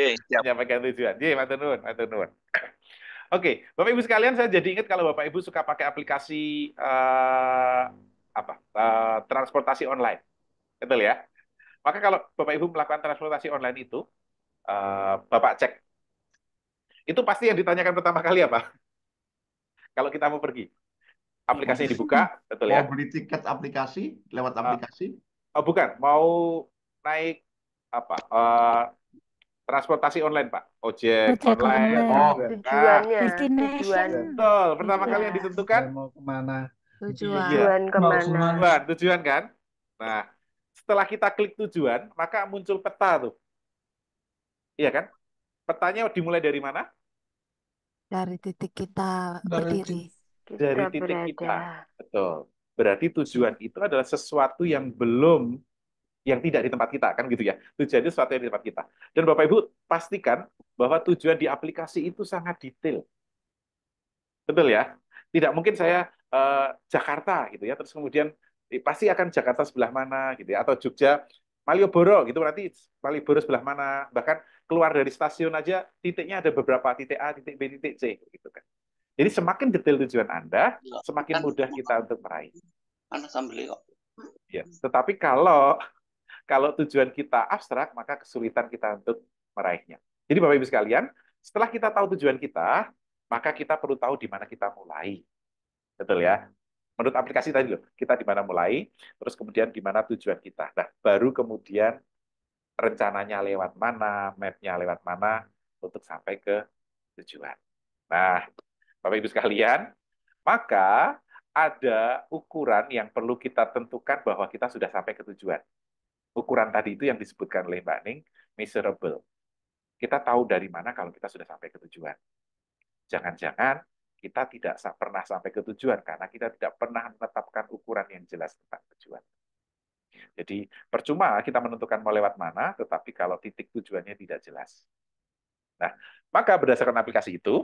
menyampaikan tujuan. Ye, matur nuwun, matur nuwun. Oke, Bapak Ibu sekalian, saya jadi ingat kalau Bapak Ibu suka pakai aplikasi transportasi online, betul ya? Maka kalau Bapak Ibu melakukan transportasi online itu, Bapak cek, itu pasti yang ditanyakan pertama kali apa? Kalau kita mau pergi, aplikasinya dibuka, betul ya? Mau beli tiket aplikasi lewat aplikasi? Bukan, mau naik apa? Transportasi online Pak, ojek online. Tujuannya, Betul. Pertama kali yang ditentukan mau kemana? Tujuan kan? Nah, setelah kita klik tujuan, maka muncul peta tuh. Iya kan? Petanya dimulai dari mana? Dari titik kita berdiri. Dari titik kita. Betul. Berarti tujuan itu adalah sesuatu yang tidak di tempat kita, kan gitu ya. Tujuan itu sesuatu yang di tempat kita. Dan Bapak Ibu pastikan bahwa tujuan di aplikasi itu sangat detail. Betul ya? Tidak mungkin saya Jakarta gitu ya, terus kemudian pasti akan Jakarta sebelah mana gitu ya, atau Jogja, Malioboro gitu, nanti Malioboro sebelah mana, bahkan keluar dari stasiun aja titiknya ada beberapa titik A, titik B, titik C gitu kan. Jadi semakin detail tujuan Anda, semakin mudah kita untuk meraih. Ya, tetapi kalau tujuan kita abstrak, maka kesulitan kita untuk meraihnya. Jadi Bapak Ibu sekalian, setelah kita tahu tujuan kita, maka kita perlu tahu di mana kita mulai. Betul ya? Menurut aplikasi tadi loh, kita di mana mulai, terus kemudian di mana tujuan kita. Nah, baru kemudian rencananya lewat mana, map-nya lewat mana untuk sampai ke tujuan. Nah, Bapak Ibu sekalian, maka ada ukuran yang perlu kita tentukan bahwa kita sudah sampai ke tujuan. Ukuran tadi itu yang disebutkan oleh Mbak Ning, measurable. Kita tahu dari mana kalau kita sudah sampai ke tujuan. Jangan-jangan kita tidak pernah sampai ke tujuan karena kita tidak pernah menetapkan ukuran yang jelas tentang tujuan. Jadi percuma kita menentukan mau lewat mana, tetapi kalau titik tujuannya tidak jelas. Nah, maka berdasarkan aplikasi itu,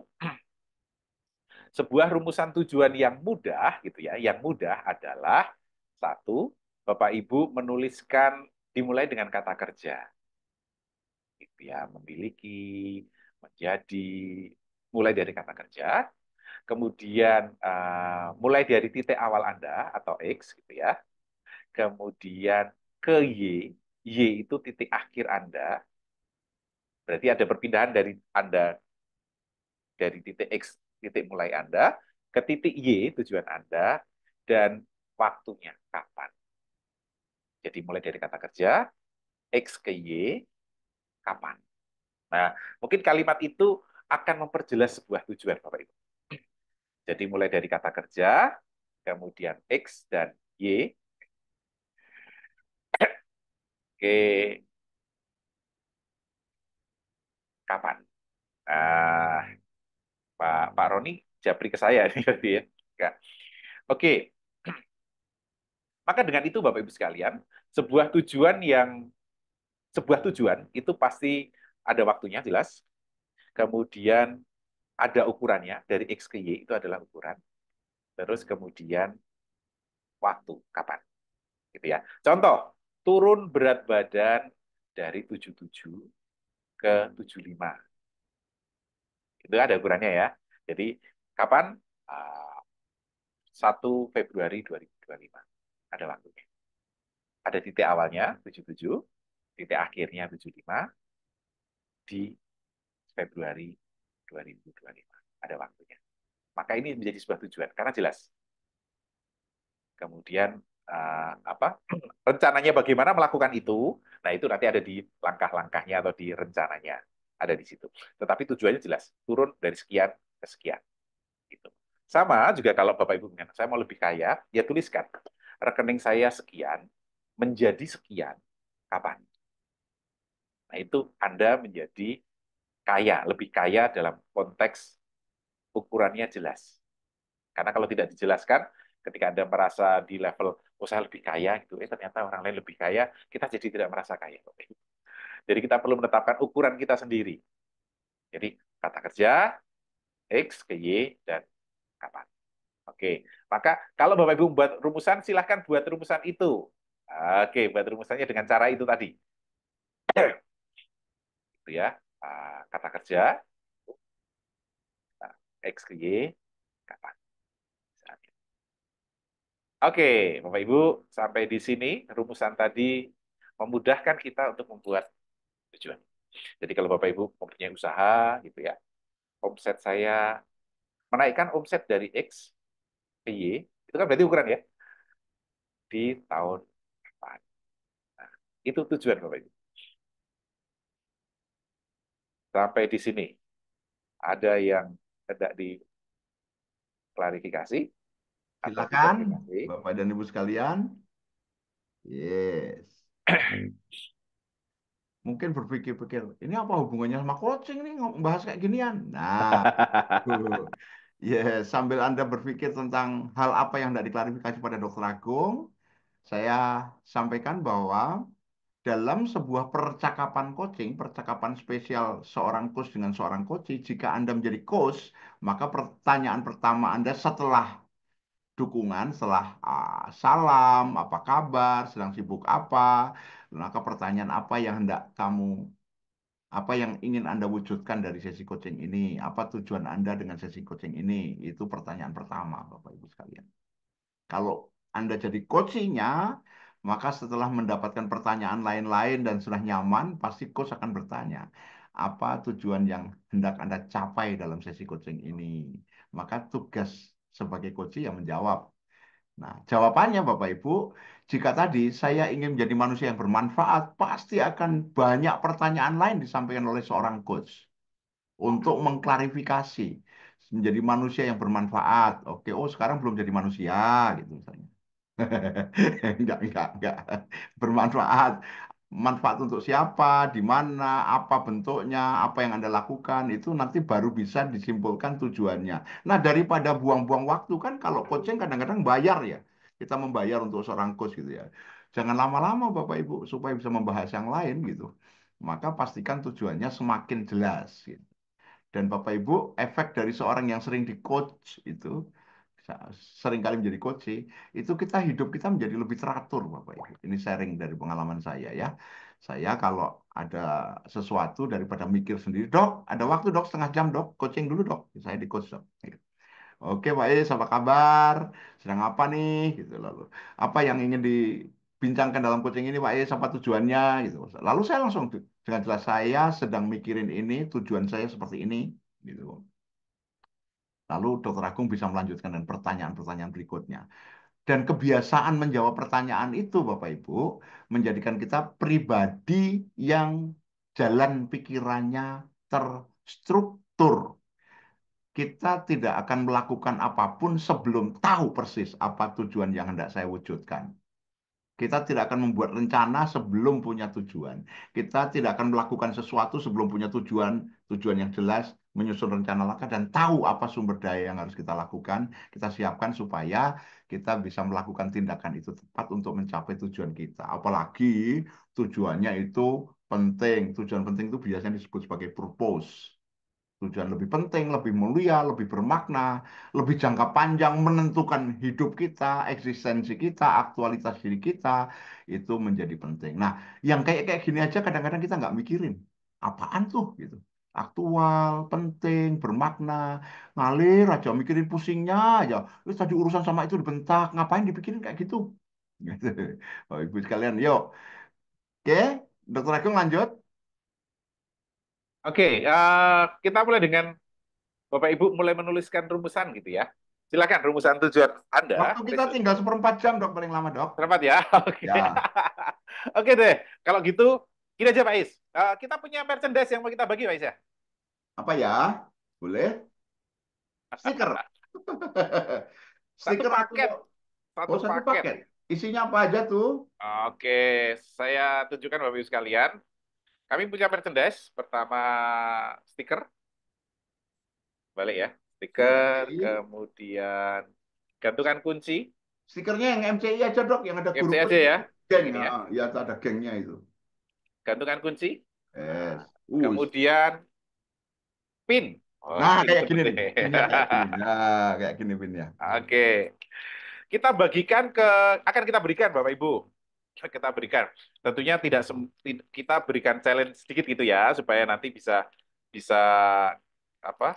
sebuah rumusan tujuan yang mudah, gitu ya, yang mudah adalah satu, Bapak Ibu menuliskan dimulai dengan kata kerja. gitu ya, memiliki, menjadi, mulai dari kata kerja, kemudian mulai dari titik awal Anda atau X gitu ya, kemudian ke Y itu titik akhir Anda, berarti ada perpindahan dari Anda dari titik X, titik mulai Anda, ke titik Y tujuan Anda, dan waktunya kapan. Jadi mulai dari kata kerja, X ke Y, kapan. Nah, mungkin kalimat itu akan memperjelas sebuah tujuan, Bapak Ibu. Jadi mulai dari kata kerja, kemudian X dan Y, ke kapan. Nah, Pak Roni japri ke saya nih berarti ya. Enggak. Oke, maka dengan itu Bapak Ibu sekalian, sebuah tujuan itu pasti ada waktunya jelas, kemudian ada ukurannya dari X ke Y itu adalah ukuran, terus kemudian waktu kapan, gitu ya. Contoh, turun berat badan dari 77 ke 75. Itu ada ukurannya ya. Jadi kapan? 1 Februari 2025. Ada waktunya. Ada titik awalnya 77, titik akhirnya 75 di Februari 2025. Ada waktunya. Maka ini menjadi sebuah tujuan karena jelas. Kemudian rencananya bagaimana melakukan itu? Nah, itu nanti ada di langkah-langkahnya atau di rencananya. Ada di situ. Tetapi tujuannya jelas, turun dari sekian ke sekian. Gitu. Sama juga kalau Bapak Ibu ingat, saya mau lebih kaya, ya tuliskan rekening saya sekian menjadi sekian kapan. Nah, itu Anda menjadi kaya, lebih kaya dalam konteks ukurannya jelas. Karena kalau tidak dijelaskan, ketika Anda merasa di level, oh saya lebih kaya, gitu, ternyata orang lain lebih kaya, kita jadi tidak merasa kaya. Jadi kita perlu menetapkan ukuran kita sendiri. Jadi kata kerja, X ke Y, dan kapan. Oke, maka kalau Bapak Ibu buat rumusan, silahkan buat rumusan itu. Oke, buat rumusannya dengan cara itu tadi. Itu ya, kata kerja, X ke Y, kapan. Oke, Bapak Ibu, sampai di sini rumusan tadi memudahkan kita untuk membuat tujuan. Jadi kalau Bapak Ibu mempunyai usaha, gitu ya, omset saya, menaikkan omset dari X ke Y, itu kan berarti ukuran ya, di tahun depan. Nah, itu tujuan Bapak Ibu. Sampai di sini, ada yang tidak diklarifikasi? Atau Silakan, diklarifikasi? Bapak dan Ibu sekalian. Yes. Mungkin berpikir-pikir, ini apa hubungannya sama coaching nih, bahas kayak ginian. Nah, yes, sambil Anda berpikir tentang hal apa yang tidak diklarifikasi pada Dr. Agung, saya sampaikan bahwa dalam sebuah percakapan coaching, percakapan spesial seorang coach dengan seorang coach, jika Anda menjadi coach, maka pertanyaan pertama Anda setelah dukungan, setelah salam, apa kabar, sedang sibuk apa, maka pertanyaan apa yang hendak kamu, apa yang ingin Anda wujudkan dari sesi coaching ini, apa tujuan Anda dengan sesi coaching ini, itu pertanyaan pertama, Bapak Ibu sekalian. Kalau Anda jadi coachingnya, maka setelah mendapatkan pertanyaan lain-lain dan sudah nyaman, pasti coach akan bertanya, apa tujuan yang hendak Anda capai dalam sesi coaching ini? Maka tugas sebagai coach yang menjawab. Nah, jawabannya Bapak Ibu, jika tadi saya ingin menjadi manusia yang bermanfaat, pasti akan banyak pertanyaan lain disampaikan oleh seorang coach untuk mengklarifikasi menjadi manusia yang bermanfaat. Oke, oh sekarang belum jadi manusia gitu misalnya. Enggak. Bermanfaat. Manfaat untuk siapa, di mana, apa bentuknya, apa yang Anda lakukan, itu nanti baru bisa disimpulkan tujuannya. Nah, daripada buang-buang waktu, kan kalau coaching kadang-kadang bayar ya. Kita membayar untuk seorang coach gitu ya. Jangan lama-lama Bapak Ibu, supaya bisa membahas yang lain gitu. Maka pastikan tujuannya semakin jelas gitu. Dan Bapak Ibu, efek dari seorang yang sering di-coach itu, seringkali menjadi coaching, itu hidup kita menjadi lebih teratur, Bapak Ibu. Ini sharing dari pengalaman saya ya. Saya kalau ada sesuatu daripada mikir sendiri, dok, ada waktu dok setengah jam dok, coaching dulu dok. Saya di coach dok. Oke Pak Is, apa kabar? Sedang apa nih? Gitu lalu. Apa yang ingin dibincangkan dalam coaching ini Pak Is? Apa tujuannya? Gitu. Lalu saya langsung dengan jelas saya sedang mikirin ini, tujuan saya seperti ini. Gitu. Lalu Dokter Agung bisa melanjutkan dengan pertanyaan-pertanyaan berikutnya. Dan kebiasaan menjawab pertanyaan itu, Bapak Ibu, menjadikan kita pribadi yang jalan pikirannya terstruktur. Kita tidak akan melakukan apapun sebelum tahu persis apa tujuan yang hendak saya wujudkan. Kita tidak akan membuat rencana sebelum punya tujuan. Kita tidak akan melakukan sesuatu sebelum punya tujuan yang jelas, menyusun rencana langkah dan tahu apa sumber daya yang harus kita lakukan, kita siapkan supaya kita bisa melakukan tindakan itu tepat untuk mencapai tujuan kita. Apalagi tujuannya itu penting. Tujuan penting itu biasanya disebut sebagai purpose. Tujuan lebih penting, lebih mulia, lebih bermakna, lebih jangka panjang menentukan hidup kita, eksistensi kita, aktualitas diri kita, itu menjadi penting. Nah, yang kayak gini aja kadang-kadang kita nggak mikirin. Apaan tuh gitu. Aktual, penting, bermakna, ngalir aja, mikirin pusingnya aja. Terus tadi urusan sama itu dibentak, ngapain dipikirin kayak gitu? Gitu. Oh, Ibu sekalian, yuk. Oke, Dokter Agung lanjut. Oke, kita mulai dengan Bapak Ibu mulai menuliskan rumusan gitu ya. Silakan rumusan tujuan Anda. Waktu kita tinggal 1/4 jam dok, paling lama dok. 1/4 ya, oke. Ya. Oke deh, kalau gitu gini aja Pak Is. Kita punya merchandise yang mau kita bagi Pak Is ya. Apa ya? Boleh? Stiker. Satu Stiker paket. Oh, satu paket. Isinya apa aja tuh? Oke, saya tunjukkan Bapak Ibu sekalian. Kami punya merchandise. Pertama stiker. Balik ya. Stiker, kemudian gantungan kunci. Stikernya yang MCI aja dok, yang ada MCI aja ya. Geng Ini ya. Ya, ada gengnya itu. Gantungan kunci. Yes. Kemudian pin. Oh, nah, pin kayak gini nih. nih. Pinnya kayak gini. Nah, kayak gini pinnya. Oke. Kita bagikan akan kita berikan Bapak Ibu. Kita berikan. Tentunya kita berikan challenge sedikit gitu ya supaya nanti bisa apa?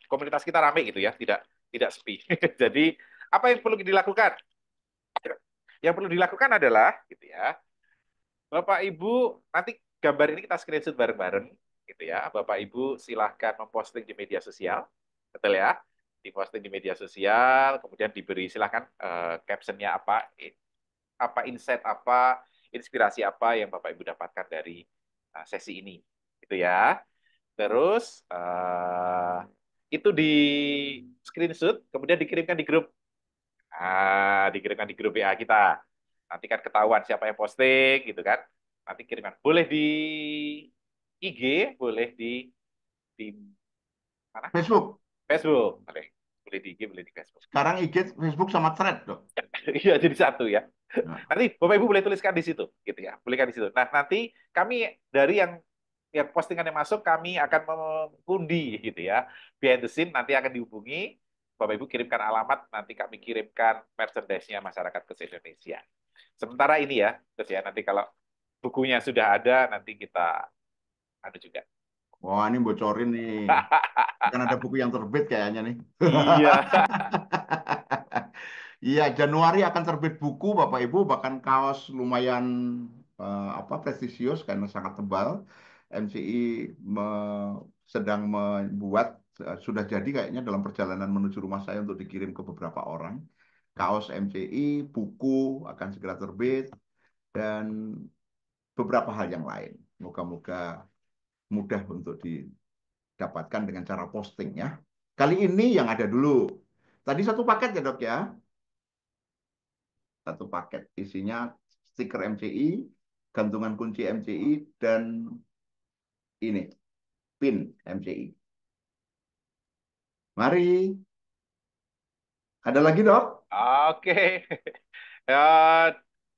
Komunitas kita rame gitu ya, tidak sepi. Jadi, apa yang perlu dilakukan? Yang perlu dilakukan adalah gitu ya. Bapak Ibu nanti gambar ini kita screenshot bareng-bareng gitu ya. Bapak Ibu silahkan memposting di media sosial. Betul ya? Diposting di media sosial, kemudian diberi silahkan captionnya apa insight apa, inspirasi apa yang Bapak Ibu dapatkan dari sesi ini. Gitu ya. Terus itu di screenshot, kemudian dikirimkan di grup. Dikirimkan di grup WA kita. Nanti kan ketahuan siapa yang posting gitu kan. Nanti kirimkan. Boleh di IG, boleh di mana? Facebook. Facebook. Boleh di IG, boleh di Facebook. Sekarang IG, Facebook sama Thread dok. Iya, jadi satu ya. Nanti Bapak Ibu boleh tuliskan di situ gitu ya. Bolehkan di situ. Nah, nanti kami dari yang postingan yang masuk kami akan mengundi gitu ya. Behind the scene nanti akan dihubungi. Bapak Ibu kirimkan alamat, nanti kami kirimkan merchandise-nya Masyarakat Coach Indonesia. Sementara ini ya, terus ya nanti kalau bukunya sudah ada, nanti kita ada juga. Wah, ini bocorin nih. Kan ada buku yang terbit kayaknya nih. Iya. Iya, Januari akan terbit buku Bapak Ibu, bahkan kaos lumayan prestisius karena sangat tebal. MCI sedang membuat sudah jadi kayaknya dalam perjalanan menuju rumah saya untuk dikirim ke beberapa orang. Kaos MCI, buku akan segera terbit dan beberapa hal yang lain. Moga-moga mudah untuk didapatkan dengan cara posting ya. Kali ini yang ada dulu. Tadi satu paket ya dok ya. Satu paket isinya stiker MCI, gantungan kunci MCI, dan ini pin MCI. Mari. Ada lagi dok? Oke.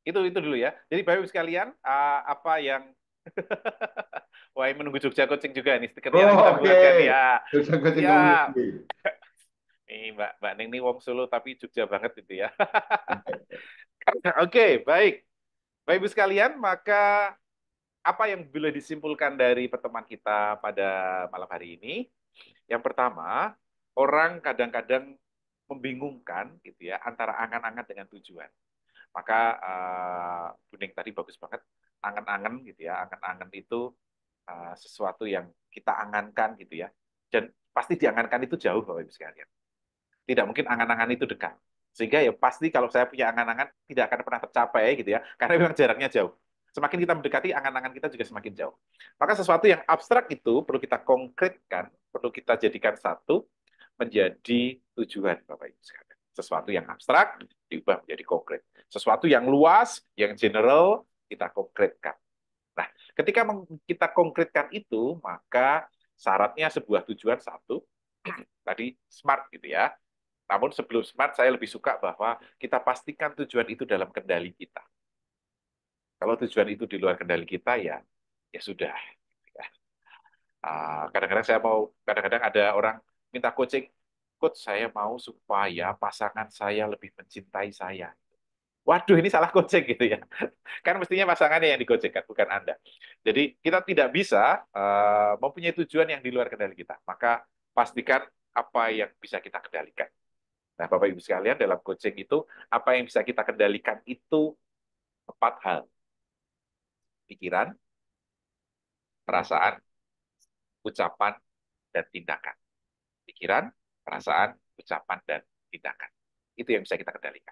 Itu dulu ya. Jadi Bapak Ibu sekalian, apa yang wah, menunggu Jogja Coaching juga nih stikernya kita buatkan ya. Jogja Coaching Ya. Ini Mbak Ning nih wong Solo tapi Jogja banget itu ya. Oke, baik. Baik Ibu sekalian, maka apa yang boleh disimpulkan dari pertemuan kita pada malam hari ini? Yang pertama, orang kadang-kadang membingungkan gitu ya antara angan-angan dengan tujuan. Maka Bu Ning tadi bagus banget, angan-angan gitu ya, angan-angan itu sesuatu yang kita angankan gitu ya. Dan pasti diangankan itu jauh Bapak Ibu sekalian. Tidak mungkin angan-angan itu dekat. Sehingga ya pasti kalau saya punya angan-angan tidak akan pernah tercapai gitu ya, karena memang jaraknya jauh. Semakin kita mendekati, angan-angan kita juga semakin jauh. Maka sesuatu yang abstrak itu perlu kita konkretkan, perlu kita jadikan satu menjadi tujuan, Bapak Ibu sekalian. Sesuatu yang abstrak diubah menjadi konkret. Sesuatu yang luas, yang general, kita konkretkan. Nah, ketika kita konkretkan itu, maka syaratnya sebuah tujuan satu, tadi smart gitu ya. Namun sebelum smart, saya lebih suka bahwa kita pastikan tujuan itu dalam kendali kita. Kalau tujuan itu di luar kendali kita, ya sudah. Kadang-kadang ada orang minta coaching, coach saya mau supaya pasangan saya lebih mencintai saya. Waduh, ini salah coaching gitu ya. Kan mestinya pasangannya yang di-coaching kan, bukan Anda. Jadi kita tidak bisa mempunyai tujuan yang di luar kendali kita. Maka pastikan apa yang bisa kita kendalikan. Nah, Bapak Ibu sekalian, dalam coaching itu, apa yang bisa kita kendalikan itu 4 hal. Pikiran, perasaan, ucapan, dan tindakan. Pikiran, perasaan, ucapan, dan tindakan. Itu yang bisa kita kendalikan.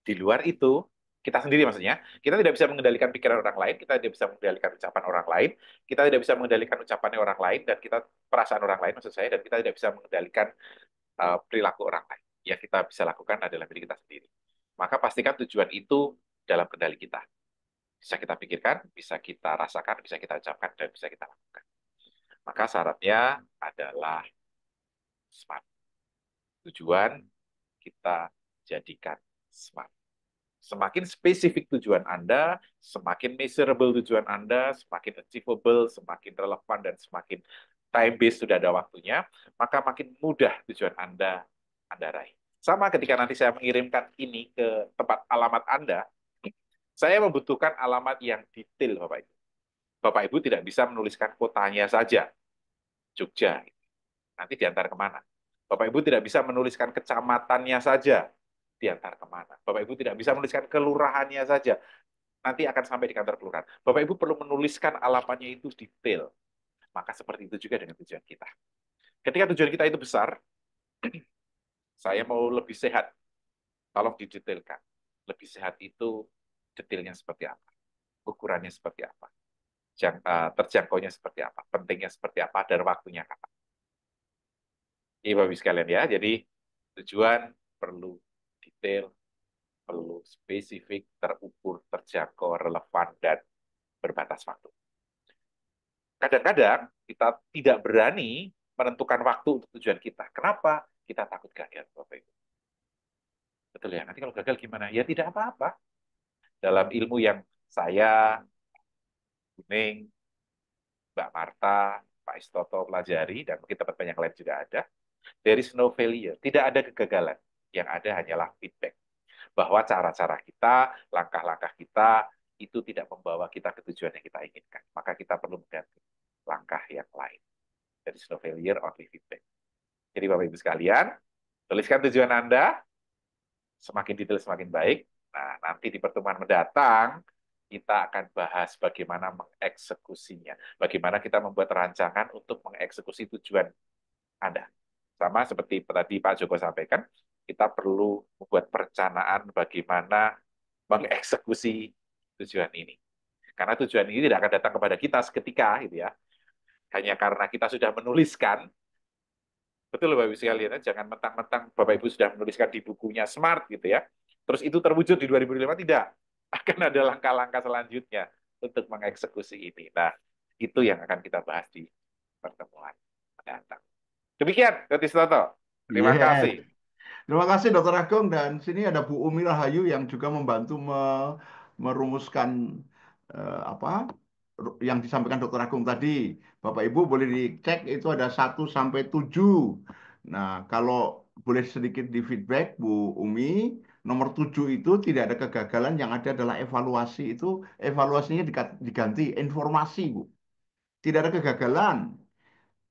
Di luar itu, kita sendiri maksudnya, kita tidak bisa mengendalikan pikiran orang lain, kita tidak bisa mengendalikan ucapan orang lain, kita tidak bisa mengendalikan ucapannya orang lain, dan kita perasaan orang lain maksud saya, dan kita tidak bisa mengendalikan perilaku orang lain. Yang kita bisa lakukan adalah diri kita sendiri. Maka pastikan tujuan itu dalam kendali kita. Bisa kita pikirkan, bisa kita rasakan, bisa kita ucapkan, dan bisa kita lakukan. Maka syaratnya adalah smart. Tujuan kita jadikan smart. Semakin spesifik tujuan Anda, semakin measurable tujuan Anda, semakin achievable, semakin relevan, dan semakin time-based sudah ada waktunya, maka makin mudah tujuan Anda raih. Sama ketika nanti saya mengirimkan ini ke tempat alamat Anda, saya membutuhkan alamat yang detail, Bapak Ibu. Bapak Ibu tidak bisa menuliskan kotanya saja, Jogja. Nanti diantar kemana? Bapak Ibu tidak bisa menuliskan kecamatannya saja, diantar kemana? Bapak Ibu tidak bisa menuliskan kelurahannya saja, nanti akan sampai di kantor kelurahan. Bapak Ibu perlu menuliskan alamatnya itu detail. Maka seperti itu juga dengan tujuan kita. Ketika tujuan kita itu besar, saya mau lebih sehat, tolong didetailkan. Lebih sehat itu detailnya seperti apa, ukurannya seperti apa, terjangkaunya seperti apa, pentingnya seperti apa, dan waktunya kapan. Ibu sekalian ya, jadi tujuan perlu detail, perlu spesifik, terukur, terjangkau, relevan, dan berbatas waktu. Kadang-kadang kita tidak berani menentukan waktu untuk tujuan kita. Kenapa? Kita takut gagal, Bapak Ibu. Betul ya, nanti kalau gagal gimana? Ya tidak apa-apa. Dalam ilmu yang saya, Kuning, Mbak Marta, Pak Istoto pelajari, dan mungkin tempat banyak lain juga ada, there is no failure. Tidak ada kegagalan. Yang ada hanyalah feedback. Bahwa cara-cara kita, langkah-langkah kita, itu tidak membawa kita ke tujuan yang kita inginkan. Maka kita perlu mengganti langkah yang lain. There is no failure, only feedback. Jadi Bapak Ibu sekalian, tuliskan tujuan Anda, semakin detail semakin baik. Nah, nanti di pertemuan mendatang, kita akan bahas bagaimana mengeksekusinya. Bagaimana kita membuat rancangan untuk mengeksekusi tujuan Anda. Sama seperti tadi Pak Joko sampaikan, kita perlu membuat perencanaan bagaimana mengeksekusi tujuan ini. Karena tujuan ini tidak akan datang kepada kita seketika, gitu ya. Hanya karena kita sudah menuliskan, betul Bapak Ibu sekalian, jangan mentang-mentang Bapak Ibu sudah menuliskan di bukunya Smart, gitu ya. Terus itu terwujud di 2005, tidak. Akan ada langkah-langkah selanjutnya untuk mengeksekusi ini. Nah, itu yang akan kita bahas di pertemuan mendatang. Demikian, Dr. Istoto. Terima kasih. Terima kasih Dr. Agung, dan sini ada Bu Umi Rahayu yang juga membantu merumuskan apa yang disampaikan Dr. Agung tadi. Bapak Ibu boleh dicek, itu ada 1 sampai 7 Nah, kalau boleh sedikit di feedback, Bu Umi, nomor 7 itu tidak ada kegagalan, yang ada adalah evaluasi itu, evaluasinya diganti informasi, Bu. Tidak ada kegagalan.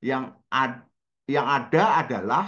Yang ad- yang ada adalah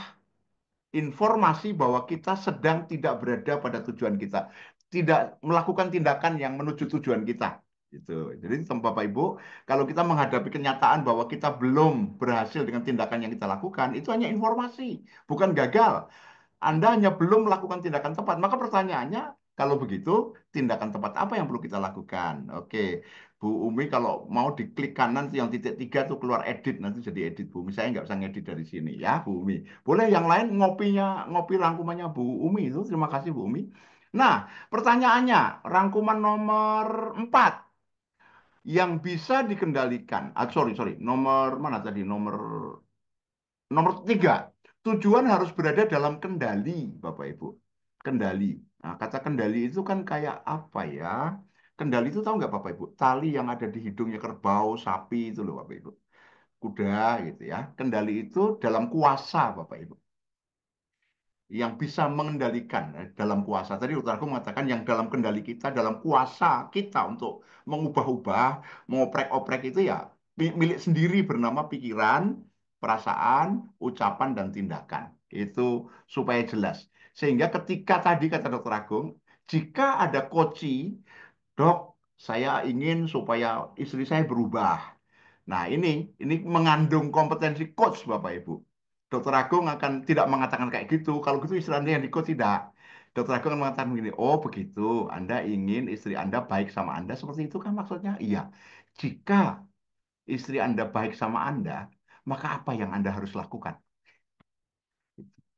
informasi bahwa kita sedang tidak berada pada tujuan kita, tidak melakukan tindakan yang menuju tujuan kita. Gitu. Jadi, Bapak Ibu, kalau kita menghadapi kenyataan bahwa kita belum berhasil dengan tindakan yang kita lakukan, itu hanya informasi, bukan gagal. Anda hanya belum melakukan tindakan tepat. Maka pertanyaannya, kalau begitu, tindakan tepat apa yang perlu kita lakukan? Oke, Bu Umi, kalau mau diklik kanan tuh yang titik 3 tuh keluar edit, nanti jadi edit Bu Umi. Saya nggak bisa ngedit dari sini ya, Bu Umi. Boleh yang lain ngopi rangkumannya Bu Umi itu. Terima kasih Bu Umi. Nah, pertanyaannya, rangkuman nomor 4 yang bisa dikendalikan. Sorry, nomor mana tadi? Nomor 3, tujuan harus berada dalam kendali, Bapak Ibu. Kendali. Nah, kata kendali itu kan kayak apa ya? Kendali itu tahu nggak Bapak Ibu? Tali yang ada di hidungnya kerbau, sapi itu loh Bapak Ibu. Kuda gitu ya. Kendali itu dalam kuasa Bapak Ibu. Yang bisa mengendalikan dalam kuasa. Tadi Dr. Agung mengatakan yang dalam kendali kita, dalam kuasa kita untuk mengubah-ubah, mengoprek-oprek itu ya milik sendiri bernama pikiran, perasaan, ucapan, dan tindakan. Itu supaya jelas. Sehingga ketika tadi kata Dr. Agung, jika ada koci, dok, saya ingin supaya istri saya berubah. Nah, ini mengandung kompetensi coach Bapak Ibu. Dokter Agung akan tidak mengatakan kayak gitu. Kalau gitu istri Anda yang di coach tidak. Dokter Agung akan mengatakan begini, oh begitu, Anda ingin istri Anda baik sama Anda, seperti itu kan maksudnya? Iya. Jika istri Anda baik sama Anda, maka apa yang Anda harus lakukan?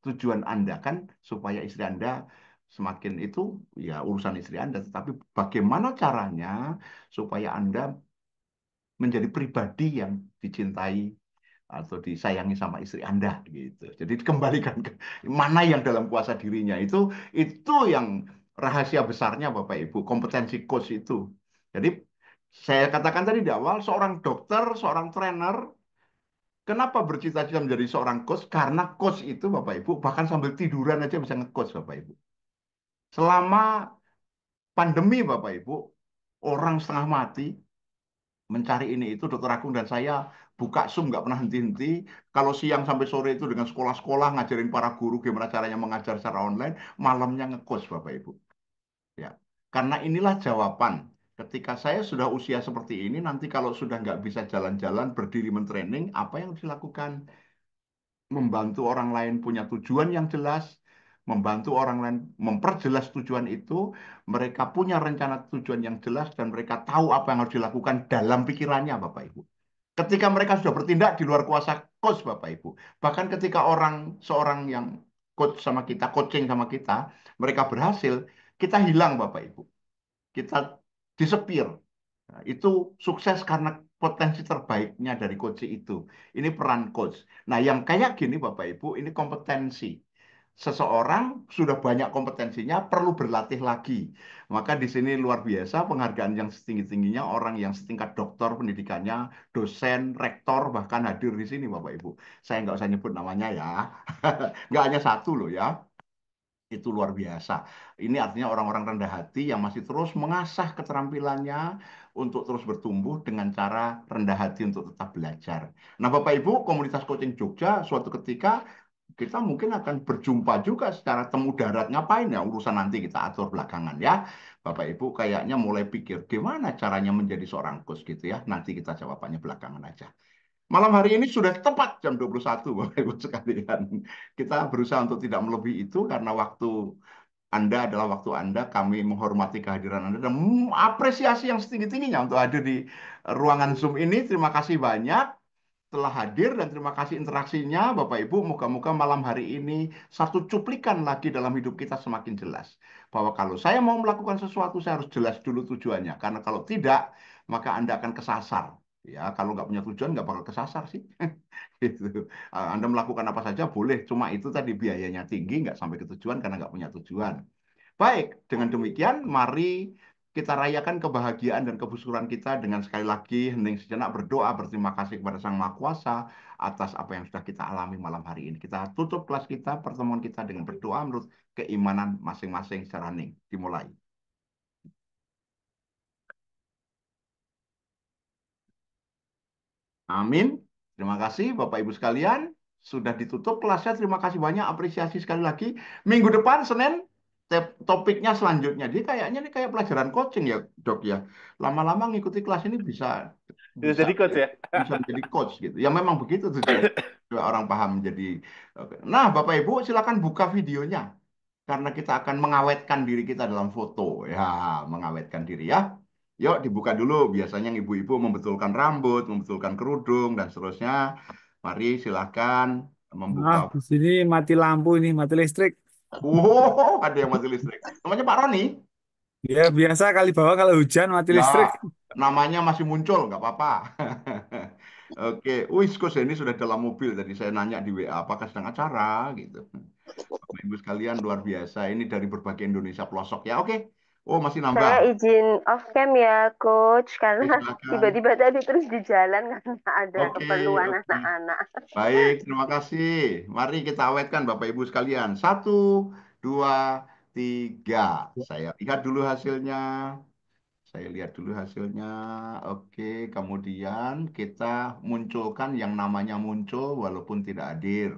Tujuan Anda kan supaya istri Anda semakin itu, ya urusan istri Anda. Tetapi bagaimana caranya supaya Anda menjadi pribadi yang dicintai atau disayangi sama istri Anda gitu. Jadi dikembalikan ke mana yang dalam kuasa dirinya itu yang rahasia besarnya Bapak Ibu, kompetensi coach itu. Jadi saya katakan tadi di awal, seorang dokter, seorang trainer, kenapa bercita-cita menjadi seorang coach? Karena coach itu Bapak Ibu bahkan sambil tiduran aja bisa nge-coach Bapak Ibu. Selama pandemi Bapak Ibu, orang setengah mati mencari ini itu, Dokter Agung dan saya buka Zoom nggak pernah henti-henti. Kalau siang sampai sore itu dengan sekolah-sekolah ngajarin para guru gimana caranya mengajar secara online, malamnya nge-coach Bapak Ibu. Ya, karena inilah jawaban. Ketika saya sudah usia seperti ini, nanti kalau sudah nggak bisa jalan-jalan, berdiri mentraining, apa yang harus dilakukan? Membantu orang lain punya tujuan yang jelas, membantu orang lain memperjelas tujuan itu, mereka punya rencana tujuan yang jelas, dan mereka tahu apa yang harus dilakukan dalam pikirannya, Bapak Ibu. Ketika mereka sudah bertindak di luar kuasa coach, Bapak Ibu, bahkan ketika seorang yang coach sama kita, coaching sama kita, mereka berhasil, kita hilang, Bapak Ibu. Kita disappear. Nah, itu sukses karena potensi terbaiknya dari coach itu. Ini peran coach. Nah, yang kayak gini Bapak Ibu, ini kompetensi. Seseorang sudah banyak kompetensinya, perlu berlatih lagi. Maka di sini luar biasa penghargaan yang setinggi-tingginya, orang yang setingkat doktor pendidikannya, dosen, rektor, bahkan hadir di sini Bapak Ibu. Saya nggak usah nyebut namanya ya. Nggak hanya satu loh ya. Itu luar biasa. Ini artinya orang-orang rendah hati yang masih terus mengasah keterampilannya untuk terus bertumbuh dengan cara rendah hati untuk tetap belajar. Nah, Bapak Ibu, komunitas coaching Jogja suatu ketika kita mungkin akan berjumpa juga secara temu darat. Ngapain ya, urusan nanti kita atur belakangan ya. Bapak Ibu kayaknya mulai pikir gimana caranya menjadi seorang coach gitu ya. Nanti kita jawabannya belakangan aja. Malam hari ini sudah tepat jam 21, Bapak Ibu sekalian. Kita berusaha untuk tidak melebihi itu karena waktu Anda adalah waktu Anda, kami menghormati kehadiran Anda dan apresiasi yang setinggi-tingginya untuk hadir di ruangan Zoom ini. Terima kasih banyak telah hadir dan terima kasih interaksinya, Bapak Ibu. Moga-moga malam hari ini satu cuplikan lagi dalam hidup kita semakin jelas. Bahwa kalau saya mau melakukan sesuatu, saya harus jelas dulu tujuannya. Karena kalau tidak, maka Anda akan kesasar. Ya, kalau nggak punya tujuan, nggak bakal kesasar sih. Gitu. Anda melakukan apa saja boleh, cuma itu tadi biayanya tinggi, nggak sampai ke tujuan karena nggak punya tujuan. Baik, dengan demikian mari kita rayakan kebahagiaan dan kebusuran kita dengan sekali lagi hening sejenak berdoa berterima kasih kepada Sang Maha Kuasa atas apa yang sudah kita alami malam hari ini. Kita tutup kelas kita, pertemuan kita dengan berdoa menurut keimanan masing-masing secara hening. Dimulai. Amin. Terima kasih Bapak Ibu sekalian. Sudah ditutup kelasnya. Terima kasih banyak. Apresiasi sekali lagi. Minggu depan Senin topiknya selanjutnya. Dia kayaknya ini kayak pelajaran coaching ya, Dok ya. Lama-lama ngikuti kelas ini bisa Bisa jadi coach ya. bisa menjadi coach gitu. Ya memang begitu tujuannya. Supaya orang paham menjadi. Oke. Nah, Bapak Ibu silakan buka videonya. Karena kita akan mengawetkan diri kita dalam foto. Ya, mengawetkan diri ya. Yuk dibuka dulu. Biasanya yang ibu-ibu membetulkan rambut, membetulkan kerudung, dan seterusnya. Mari silakan membuka. Nah, di sini mati lampu ini, mati listrik. Wow, ada yang mati listrik. Namanya Pak Roni. Ya, biasa kali bawah kalau hujan mati Ya, listrik. namanya masih muncul, nggak apa-apa. Oke, wis Coach ini sudah dalam mobil. Tadi saya nanya di WA, apakah sedang acara gitu. Bapak Ibu sekalian luar biasa. Ini dari berbagai Indonesia pelosok ya. Oke. Oh, masih nambah. Saya izin off cam ya, Coach, karena Silakan. tiba-tiba tadi terus di jalan karena ada Oke, keperluan oke. anak-anak. Baik, terima kasih. Mari kita awetkan Bapak Ibu sekalian. 1, 2, 3. Saya lihat dulu hasilnya. Saya lihat dulu hasilnya. Oke, kemudian kita munculkan yang namanya muncul walaupun tidak hadir.